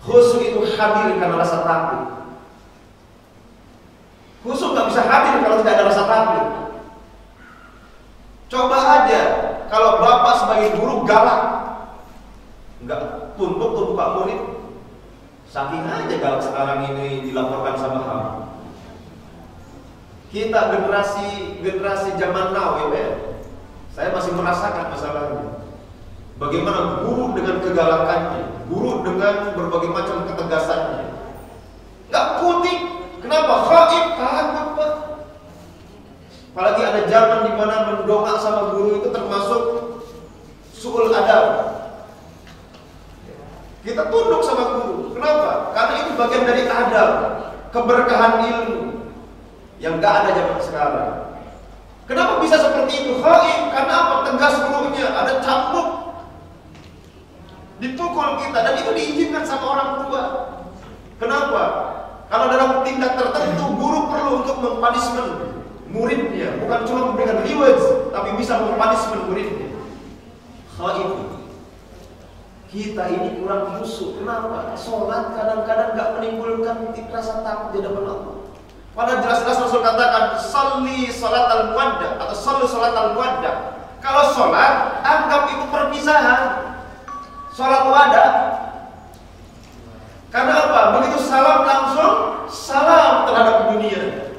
S3: Khusyuk itu hadir karena rasa takut. Khusyuk gak bisa hadir kalau tidak ada rasa takut. Coba aja kalau bapak sebagai guru galak, nggak tunduk Pak murid. Saking aja galak sekarang ini dilaporkan sama HAM. Kita generasi zaman now ya, saya masih merasakan masalahnya. Bagaimana guru dengan kegalakannya, guru dengan berbagai macam ketegasannya. Gak putih. Kenapa? Khaif, takut, Pak. Apalagi ada zaman di mana mendongak sama guru itu termasuk su'ul adab. Kita tunduk sama guru. Kenapa? Karena itu bagian dari adab, keberkahan ilmu yang gak ada zaman sekarang. Kenapa bisa seperti itu? Khaif. Karena apa? Tegas gurunya, ada cambuk, dipukul kita, dan itu diizinkan sama orang tua. Kenapa? Kalau dalam tingkat tertentu guru perlu untuk mempunishment muridnya, bukan cuma memberikan rewards, tapi bisa mempunishment muridnya. Khaif. Kita ini kurang khusyuk. Kenapa? Sholat kadang-kadang gak menimbulkan rasa takut di hadapan Allah. Padahal jelas-jelas Rasul katakan, "Sholli sholat al-muwaddah" atau "Sholli sholat al-muwaddah". Kalau sholat, anggap itu perpisahan. Sholat wada. Karena apa? Begitu salam langsung salam terhadap dunia.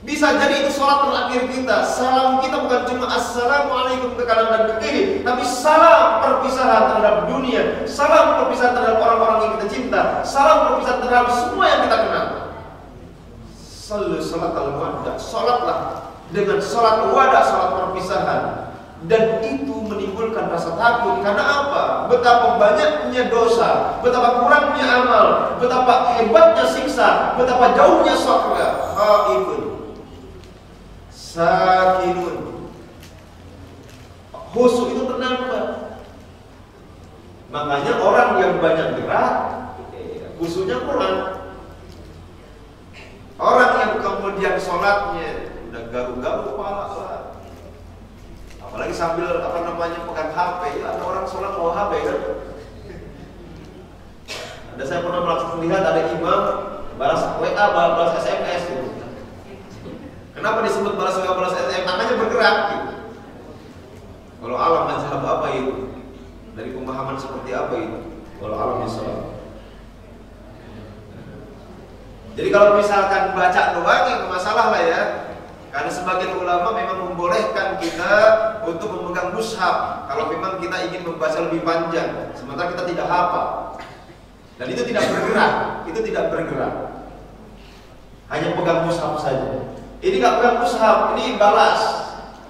S3: Bisa jadi itu sholat terakhir kita. Salam kita bukan cuma assalamualaikum ke kanan dan ke kiri, tapi tapi salam perpisahan terhadap dunia, salam perpisahan terhadap orang-orang yang kita cinta, salam perpisahan terhadap semua yang kita kenal. Sallu salatal wada, salatlah dengan salat wada, salat perpisahan. Dan itu menimbulkan rasa takut. Karena apa? Betapa banyaknya dosa, betapa kurangnya amal, betapa hebatnya siksa, betapa jauhnya surga. Khaifun, sakinun. Khusyuk itu tenang, Pak. Makanya orang yang banyak gerak, khusyuknya kurang. Orang yang kemudian sholatnya udah garu-garu kepala lah. Apalagi sambil pegang HP, ya ada orang sholat bawa HP kan. Saya pernah melihat ada imam balas WA, balas SMS gitu. Kenapa disebut balas WA, balas SMS? Tangannya bergerak gitu. Kalau alam mazhab apa itu? Dari pemahaman seperti apa itu? Kalau alam Islam. Jadi kalau misalkan baca doang ya masalah lah ya. Karena sebagian ulama memang membolehkan kita untuk memegang mushaf kalau memang kita ingin membaca lebih panjang, sementara kita tidak hafal. Dan itu tidak bergerak. Hanya pegang mushaf saja. Ini nggak pegang mushaf, ini balas,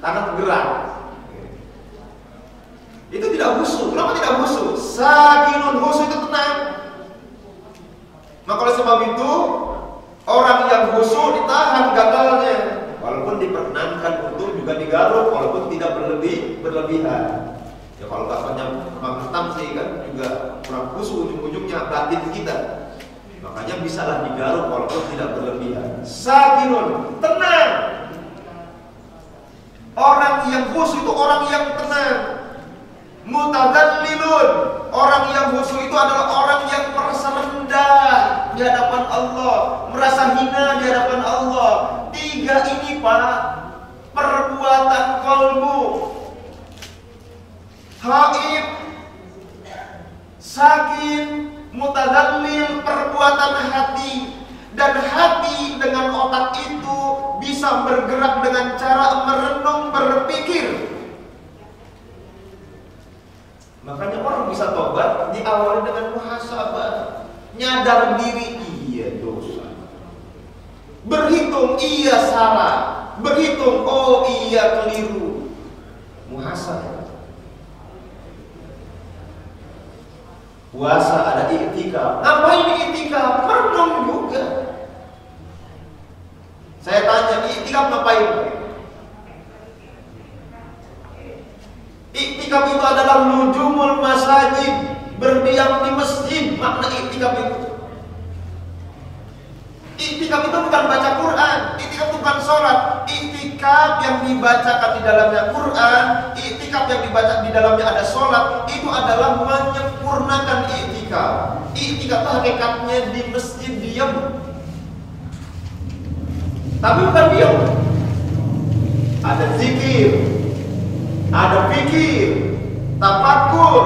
S3: tangan bergerak. Itu tidak khusyuk. Kenapa tidak khusyuk? Sakinun, khusyuk itu tenang. Maka oleh sebab itu orang yang khusyuk ditahan gatalnya. Walaupun diperkenankan untuk juga digaruk, walaupun tidak berlebihan. Ya kalau tak banyak menghantam sih kan juga kurang khusyuk, ujung-ujungnya batin kita. Makanya bisalah digaruk walaupun tidak berlebihan. Sakinun, tenang. Orang yang khusyuk itu orang yang tenang. Mutadzallilun, orang yang khusyuk itu adalah orang yang merasa rendah di hadapan Allah, merasa hina di hadapan Allah. Tiga ini Pak, perbuatan qalbu, khaif, sakin, mutadzallil, perbuatan hati. Dan hati dengan otak itu bisa bergerak dengan cara merenung, berpikir. Makanya orang bisa tobat diawali dengan muhasabah, nyadar diri iya dosa, berhitung iya salah, berhitung oh iya keliru, muhasabah. Puasa ada i'tikaf, ngapain i'tikaf? Merenung juga. Saya tanya i'tikaf ngapain? Iktikaf itu adalah nujumul masajid, berdiam di masjid. Makna iktikaf itu. Iktikaf itu bukan baca Quran, iktikaf itu bukan sholat. Iktikaf yang dibacakan di dalamnya Quran, iktikaf yang dibaca di dalamnya ada sholat, itu adalah menyempurnakan iktikaf. Iktikaf itu hakikatnya di masjid diam. Tapi bukan diam. Ada zikir, ada pikir, tafakkur,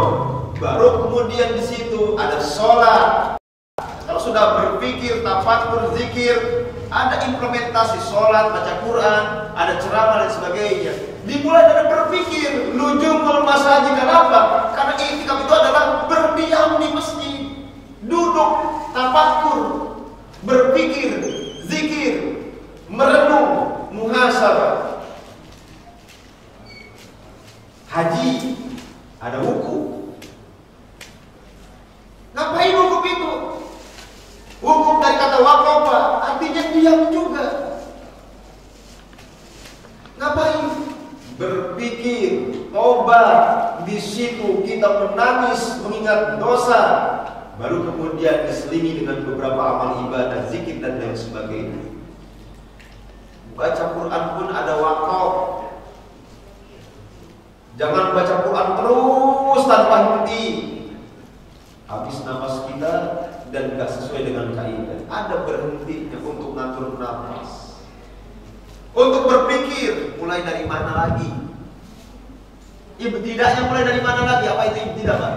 S3: baru kemudian di situ ada sholat. Kalau sudah berpikir, tafakkur, zikir, ada implementasi sholat, baca Quran, ada ceramah dan sebagainya. Dimulai dari berpikir, lujumul masajid. Kenapa? Karena i'tikaf itu adalah berdiam di masjid, duduk, tafakkur, berpikir, zikir, merenung, muhasabah. Haji ada wukuf. Ngapain wukuf itu? Wukuf dari kata waqafa, artinya diam juga. Ngapain? Berpikir, tobat. Di situ kita menangis mengingat dosa. Baru kemudian diselingi dengan beberapa amal ibadah, zikir dan lain sebagainya. Baca Quran pun ada waqaf. Jangan baca Quran terus tanpa henti. Habis nafas kita dan gak sesuai dengan kaidah. Ada berhentinya untuk ngatur nafas, untuk berpikir mulai dari mana lagi. Ibtida'nya mulai dari mana lagi? Apa itu ibtida', Pak?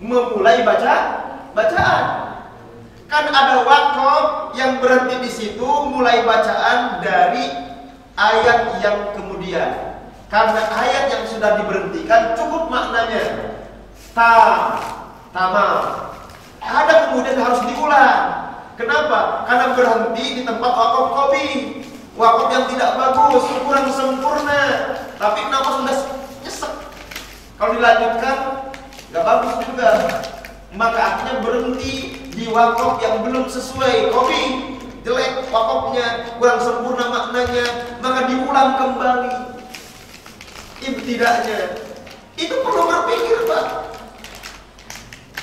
S3: Memulai bacaan. Kan ada waqaf yang berhenti di situ, mulai bacaan dari ayat yang kemudian. Karena ayat yang sudah diberhentikan cukup maknanya. Tamam. Ada kemudian harus diulang. Kenapa? Karena berhenti di tempat wakaf qabi, wakaf yang tidak bagus, kurang sempurna. Tapi kenapa sudah nyesek? Kalau dilanjutkan nggak bagus juga. Maka akhirnya berhenti di wakaf yang belum sesuai qabi, jelek wakafnya, kurang sempurna maknanya, maka diulang kembali ibtida'nya. Itu perlu berpikir, Pak.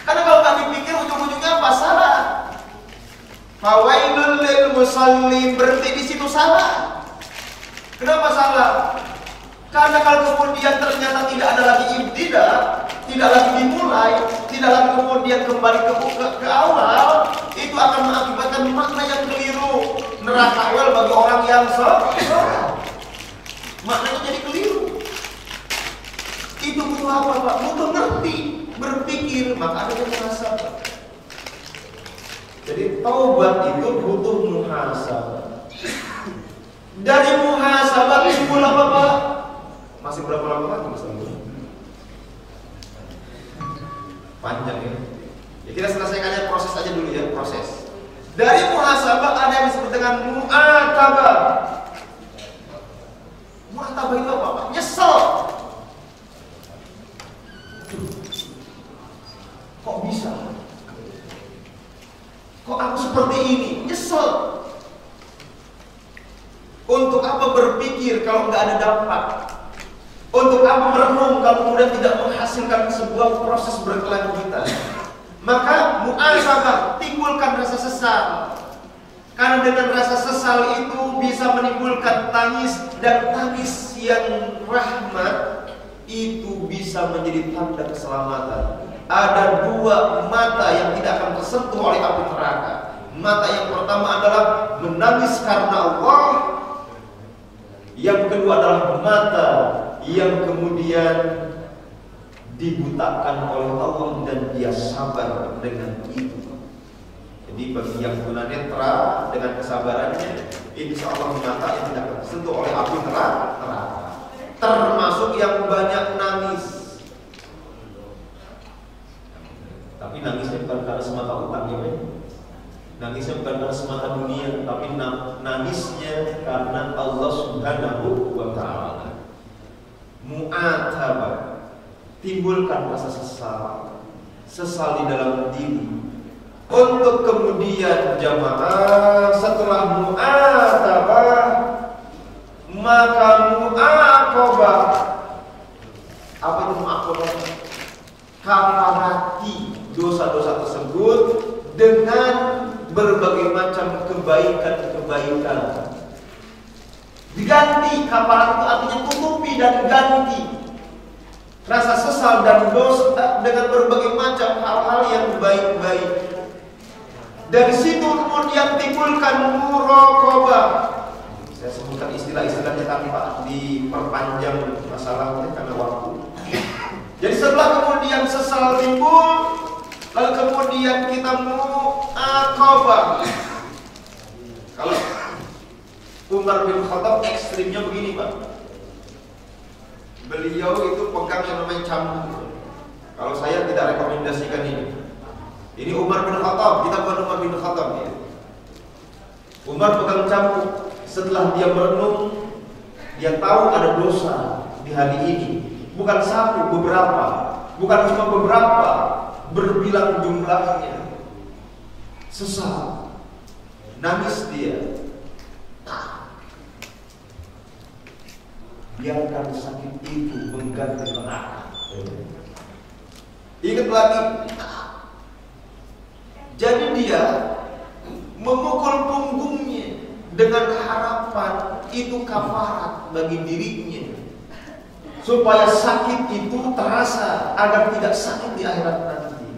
S3: Karena kalau nggak dipikir ujung-ujungnya apa? Salah. Fawailul lil musallin, berhenti di situ salah. Kenapa salah? Karena kalau kemudian ternyata tidak ada lagi ibtida, tidak lagi dimulai, tidak lagi kemudian kembali ke awal, itu akan mengakibatkan makna yang keliru. Neraka awal bagi orang yang sholat, maknanya jadi keliru. Itu butuh apa, Pak? Butuh ngerti, berpikir, maka ada muhasabah. Jadi taubat itu butuh muhasabah. Dari muhasabah timbul apa, Pak? Masih berapa lama lagi Mas Anggun? Panjang ya. Ya kita selesaikannya proses aja dulu ya, proses. Dari muhasabah ada yang disebut dengan mu'atabah. Mu'atabah itu apa, Pak? Nyesel. Kok bisa? Kok aku seperti ini? Nyesel. Untuk apa berpikir kalau nggak ada dampak? Untuk apa merenung kalau kemudian tidak menghasilkan sebuah proses berkelanjutan? Maka mu'asabah, timbulkan rasa sesal. Karena dengan rasa sesal itu bisa menimbulkan tangis, dan tangis yang rahmat itu bisa menjadi tanda keselamatan. Ada dua mata yang tidak akan tersentuh oleh api neraka. Mata yang pertama adalah menangis karena Allah. Yang kedua adalah mata yang kemudian dibutakan oleh Allah dan dia sabar dengan itu. Jadi bagi yang tunanetra dengan kesabarannya, insya Allah mata yang tidak akan tersentuh oleh api neraka. Termasuk yang banyak nangis. Tapi nangisnya bukan karena semata utang ya, nangisnya bukan karena semata dunia, tapi nangisnya karena Allah Subhanahu wa ta'ala. Mu'atabah, timbulkan rasa sesal di dalam diri. Untuk kemudian jamaah setelah mu'atabah, maka mu'aqabah. Apa itu mu'aqabah? Kafarati dosa-dosa tersebut dengan berbagai macam kebaikan-kebaikan. Diganti, kafarat itu artinya tutupi dan ganti rasa sesal dan dosa dengan berbagai macam hal-hal yang baik-baik. Dari situ kemudian timbulkan muraqabah. Saya sebutkan istilah-istilahnya tanpa diperpanjang masalahnya karena waktu. Jadi setelah kemudian sesal timbul, lalu kemudian kita mu'aqabah. Kalau Umar bin Khattab ekstrimnya begini, Pak. Beliau itu pegang yang namanya cambuk. Kalau saya tidak rekomendasikan ini. Ini Umar bin Khattab, kita bukan Umar bin Khattab ya. Umar pegang cambuk. Setelah dia merenung, dia tahu ada dosa di hari ini. Bukan satu, beberapa. Bukan cuma beberapa, berbilang jumlahnya. Sesal, nangis dia. Biarkan sakit itu mengganti neraka. Ingat lagi. Jadi dia memukul punggungnya dengan harapan itu kafarat bagi dirinya, supaya sakit itu terasa agar tidak sakit di akhirat nanti.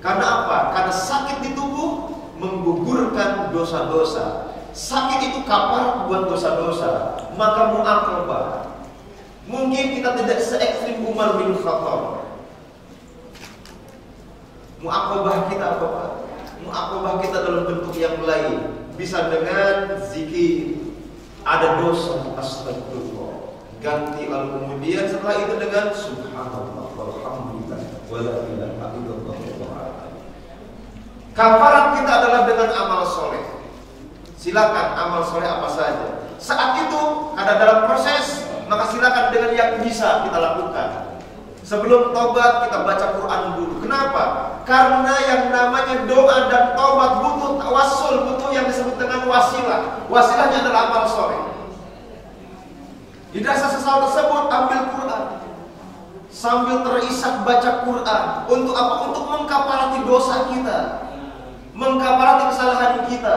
S3: Karena apa? Karena sakit di tubuh menggugurkan dosa-dosa. Sakit itu kafarat buat dosa-dosa. Maka mu'aqabah. Mungkin kita tidak se-ekstrim Umar bin Khattab. Mu'aqabah kita apa, Pak? Mu'aqabah kita dalam bentuk yang lain. Bisa dengan zikir. Ada dosa, astagfirullah. ganti lalu kemudian setelah itu dengan subhanallah walhamdulillah wala ilaha illallah. Kafarat kita adalah dengan amal soleh. Silakan amal soleh apa saja. Saat itu ada dalam proses, maka silakan dengan yang bisa kita lakukan. Sebelum tobat kita baca Quran dulu. Kenapa? Karena yang namanya doa dan tobat butuh tawassul, butuh yang disebut dengan wasilah. Wasilahnya adalah amal soleh. Di dasar sesuatu tersebut ambil Quran, sambil terisak baca Quran. Untuk apa? Untuk mengkafarati dosa kita, mengkafarati kesalahan kita,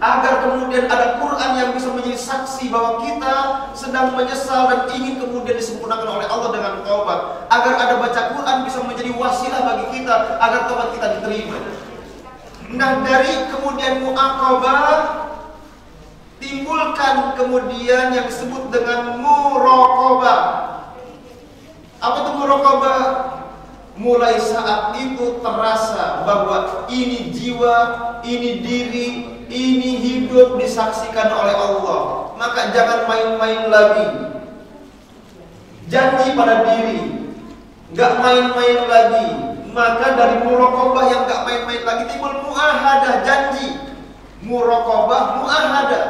S3: agar kemudian ada Quran yang bisa menjadi saksi bahwa kita sedang menyesal dan ingin kemudian disempurnakan oleh Allah dengan taubat. Agar ada baca Quran bisa menjadi wasilah bagi kita agar taubat kita diterima. Nah, dari kemudian mu'aqabah timbulkan kemudian yang disebut dengan muraqabah. Apa itu muraqabah? Mulai saat itu terasa bahwa ini jiwa, ini diri, ini hidup disaksikan oleh Allah. Maka jangan main-main lagi. Janji pada diri, gak main-main lagi. Maka dari muraqabah yang gak main-main lagi timbul muahadah, janji. Muraqabah, muahadah.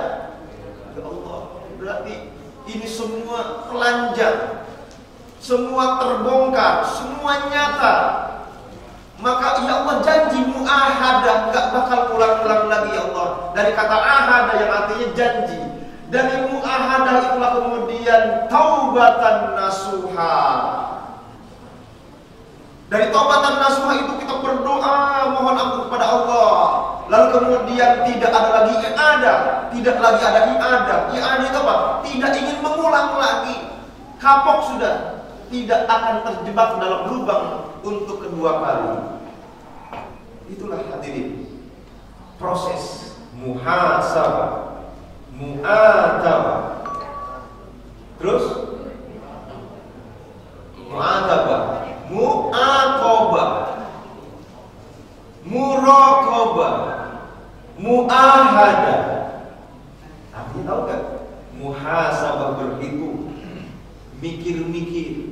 S3: Ya Allah, berarti ini semua telanjang, semua terbongkar, semua nyata. Maka ya Allah janji muahadah, gak bakal ulang-ulang lagi ya Allah. Dari kata ahada yang artinya janji. Dari muahadah itulah kemudian taubatan nasuha. Dari taubatan nasuha itu kita berdoa mohon ampun kepada Allah. Lalu kemudian tidak ada lagi i'adah, tidak lagi ada i'adah. I'adah itu apa? Tidak ingin mengulang lagi. Kapok sudah. Tidak akan terjebak dalam lubang untuk kedua kali. Itulah hadirin proses muhasabah, mu'atabah, terus mu'atabah, mu'aqabah, muraqabah, mu'ahadah. Artinya tahu kan? Muhasabah berhitung, mikir-mikir.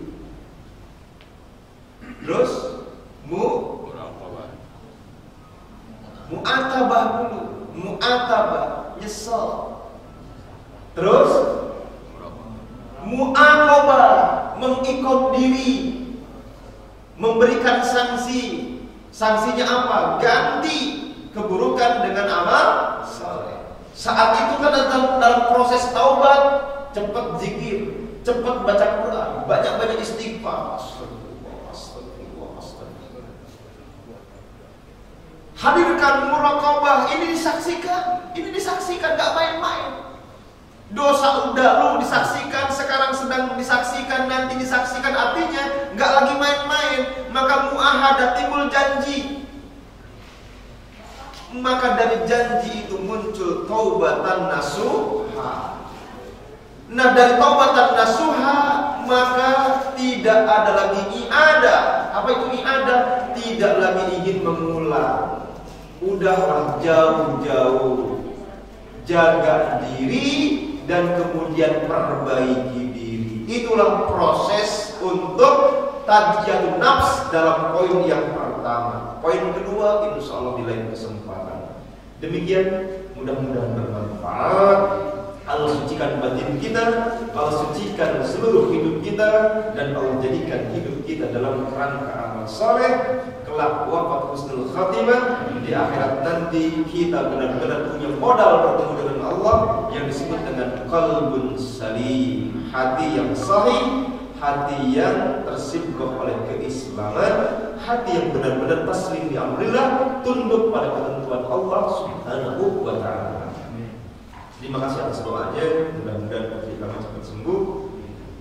S3: Terus mu'atabah dulu, mu'atabah, nyesel. Terus mu'aqabah, mengikut diri, memberikan sanksi. Sanksinya apa? Ganti keburukan dengan amal saleh. Saat itu kan dalam proses taubat, cepat zikir, cepat baca Quran, banyak-banyak istighfar. Hadirkan muraqabah, ini disaksikan, gak main-main. Dosa udah lu disaksikan, sekarang sedang disaksikan, nanti disaksikan, artinya gak lagi main-main. Maka muahadah, timbul janji. Maka dari janji itu muncul taubatan nasuha. Nah, dari taubatan nasuha maka tidak ada lagi i'adah. Apa itu i'adah? Tidak lagi ingin mengulang. Udahlah jauh-jauh. Jaga diri dan kemudian perbaiki diri. Itulah proses untuk tadjiyatun nafs dalam poin yang pertama. Poin kedua insya Allah di lain kesempatan. Demikian, mudah-mudahan bermanfaat. Allah sucikan batin kita, Allah sucikan seluruh hidup kita, dan Allah jadikan hidup kita dalam rangka amal soleh. Kelak wafat husnul khatimah, di akhirat nanti kita benar-benar punya modal bertemu dengan Allah yang disebut dengan qalbun salim, hati yang sahih, hati yang tersibuk oleh keislaman, hati yang benar-benar taslim bi amrillah, tunduk pada ketentuan Allah Subhanahu wa ta'ala. Terima kasih atas doanya. Mudah-mudahan putri kami cepat sembuh,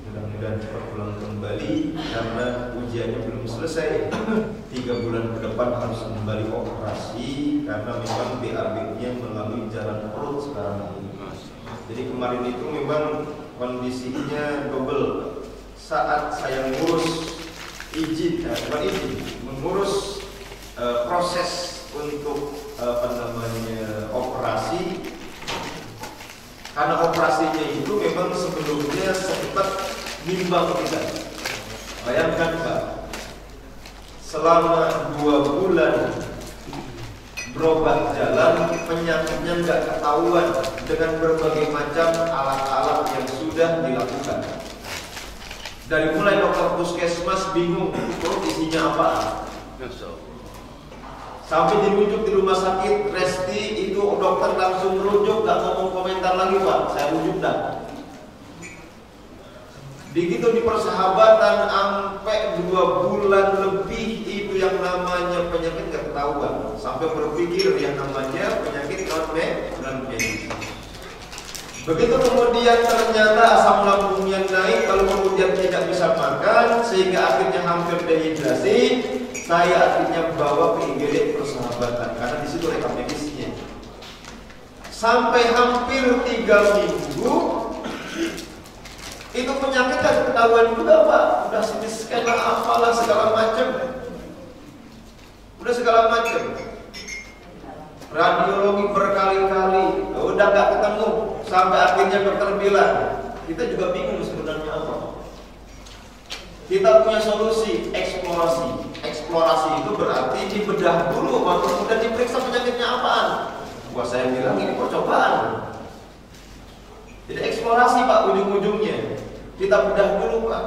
S3: mudah-mudahan cepat pulang kembali, karena ujiannya belum selesai. 3 bulan ke depan harus kembali operasi, karena memang BAB-nya melalui jalan perut sekarang ini. Jadi kemarin itu memang kondisinya double. Saat saya mengurus mengurus proses untuk operasi, Karena operasinya itu memang sebelumnya sempat nimbang kita. Bayangkan Pak, selama 2 bulan berobat jalan, penyakitnya nggak ketahuan dengan berbagai macam alat-alat yang sudah dilakukan. Dari mulai dokter puskesmas bingung, isinya apa? Sampai dirujuk di rumah sakit Resti, itu dokter langsung merujuk, nggak ngomong komentar lagi Pak, saya rujuk dah. Begitu di persahabatan sampai 2 bulan lebih itu yang namanya penyakit nggak ketahuan, sampai berpikir yang namanya penyakit non medis. Begitu kemudian ternyata asam lambungnya naik, lalu kemudian tidak bisa makan sehingga akhirnya hampir dehidrasi. Saya akhirnya bawa ke IGD Persahabatan karena di situ rekam medisnya. Sampai hampir 3 minggu itu penyakit kan ketahuan juga Pak. Udah CT scan lah, apalah segala macam. Udah segala macam. Radiologi berkali-kali, udah gak ketemu. Sampai akhirnya dokter bilang, kita juga bingung sebenarnya apa. Kita punya solusi, eksplorasi. Eksplorasi itu berarti dibedah dulu baru kemudian diperiksa penyakitnya apaan. Wah, saya bilang ini percobaan. Jadi eksplorasi Pak, ujung-ujungnya kita bedah dulu Pak.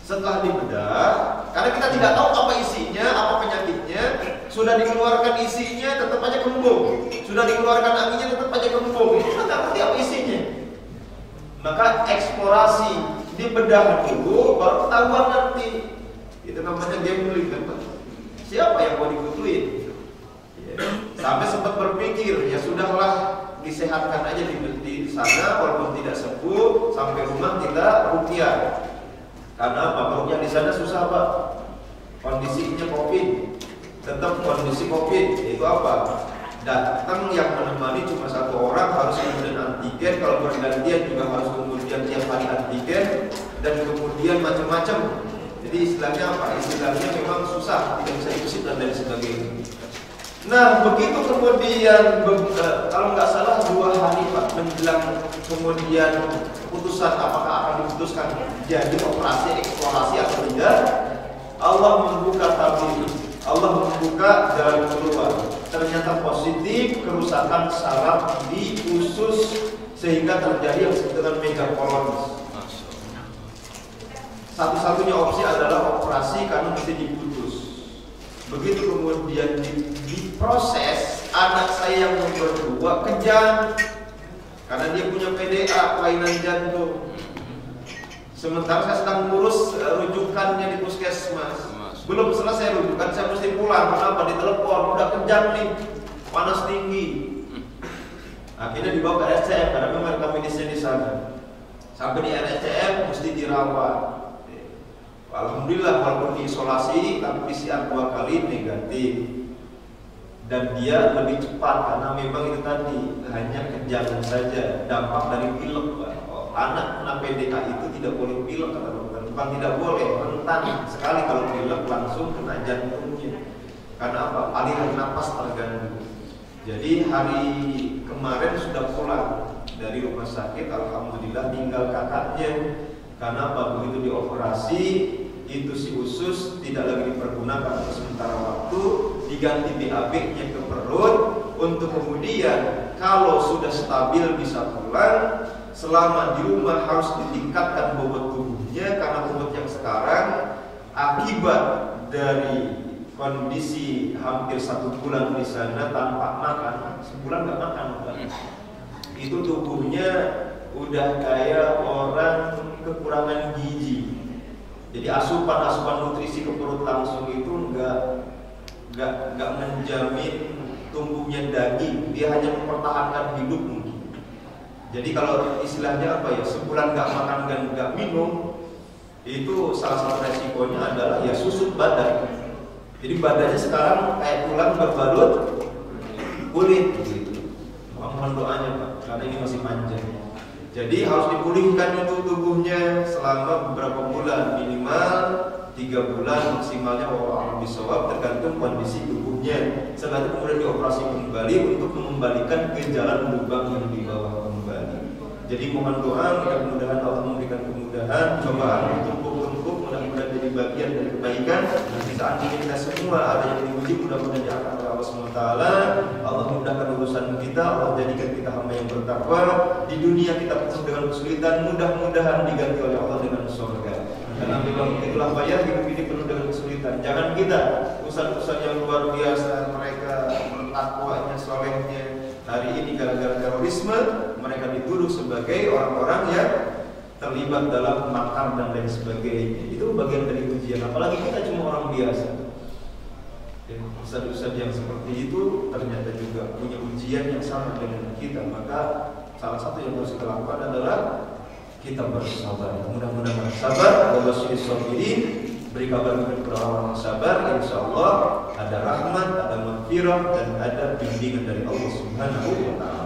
S3: Setelah dibedah, karena kita tidak tahu apa isinya, apa penyakitnya, sudah dikeluarkan isinya tetap aja kembung, sudah dikeluarkan anginnya tetap aja kembung. Ini kita nggak ngerti apa isinya. Maka eksplorasi, dibedah dulu, baru ketahuan nanti. Itu namanya gambling kan Pak. Siapa yang mau dikutuin? Ya. Sampai sempat berpikir, ya sudahlah disehatkan aja di sana, walaupun tidak sembuh, sampai rumah kita rupiah. Karena apa? Rupiah di sana susah Pak. Kondisinya COVID, tetap kondisi COVID. Itu apa? Datang yang menemani cuma 1 orang, harus kemudian antigen. Kalau bergantian juga harus kemudian tiap hari antigen, dan kemudian macam-macam. Jadi istilahnya apa? Istilahnya memang susah, tidak bisa ikut dan lain sebagainya. Nah, begitu kemudian kalau nggak salah 2 hari Pak menjelang kemudian keputusan apakah akan diputuskan jadi operasi eksplorasi atau tidak, Allah membuka tabir, Allah membuka jalan keluar. Ternyata positif, kerusakan saraf di usus sehingga terjadi yang disebut dengan megakolonis. Satu-satunya opsi adalah operasi karena mesti diputus. Begitu kemudian diproses, anak saya yang nomor 2 kejang karena dia punya PDA, kelainan jantung. Sementara saya sedang ngurus rujukannya di puskesmas. Belum selesai rujukan, saya mesti pulang. Kenapa? Ditelepon, udah kejang nih, panas tinggi. Akhirnya dibawa ke RSCM karena memang kami di sana. Sampai di RSCM mesti dirawat. Alhamdulillah walaupun diisolasi, tapi PCR 2 kali negatif. Dan dia lebih cepat karena memang itu tadi hanya kejang saja, dampak dari pilek. Anak kena PDA itu tidak boleh pilek kata dokter. Bukan tidak boleh, rentan sekali kalau pilek langsung kena jantungnya. Karena apa? Aliran napas terganggu. Jadi hari kemarin sudah pulang dari rumah sakit, alhamdulillah tinggal kakaknya. Karena apa? Begitu dioperasi, itu si usus tidak lagi dipergunakan untuk sementara waktu, diganti BAB-nya ke perut, untuk kemudian kalau sudah stabil bisa pulang. Selama di rumah harus ditingkatkan bobot tubuhnya, karena bobot yang sekarang akibat dari kondisi hampir 1 bulan di sana tanpa makan, sebulan nggak makan, itu tubuhnya udah kayak orang kekurangan gizi. Jadi asupan nutrisi ke perut langsung itu nggak menjamin tumbuhnya daging, dia hanya mempertahankan hidup mungkin. Jadi kalau istilahnya apa ya, sebulan nggak makan dan nggak minum, itu salah satu resikonya adalah ya susut badan. Jadi badannya sekarang kayak tulang berbalut kulit gitu. Mohon doanya Pak, karena ini masih panjang. Jadi harus dipulihkan itu tubuhnya selama beberapa bulan, minimal 3 bulan, maksimalnya wallahu bisawab, tergantung kondisi tubuhnya. Setelah itu kemudian dioperasi kembali untuk mengembalikan ke jalan lubang yang di bawah kembali. Jadi mohon doa, mudah-mudahan Allah memberikan kemudahan, cobaan tumpuk-tumpuk, mudah-mudahan jadi bagian dari kebaikan. Di saat ini kita semua ada yang diuji, mudah-mudahan diangkat oleh Allah SWT. Allah mudahkan urusan kita, Allah jadikan kita hamba yang bertakwa. Di dunia kita penuh dengan kesulitan, mudah-mudahan diganti oleh Allah dengan surga. Karena memang itulah bayar hidup ini penuh dengan kesulitan. Jangan kita urusan-urusan yang luar biasa, mereka takwanya, solehnya, hari ini gara-gara terorisme mereka dituduh sebagai orang-orang yang terlibat dalam makar dan lain sebagainya. Itu bagian dari ujian. Apalagi kita cuma orang biasa. Ustaz-ustaz yang seperti itu ternyata juga punya ujian yang sama dengan kita. Maka salah satu yang harus kita lakukan adalah kita bersabar. Mudah-mudahan sabar. Allah sabirin. Beri kabar kepada orang yang sabar. Insya Allah ada rahmat, ada maghfirah, dan ada bimbingan dari Allah Subhanahu wa Ta'ala.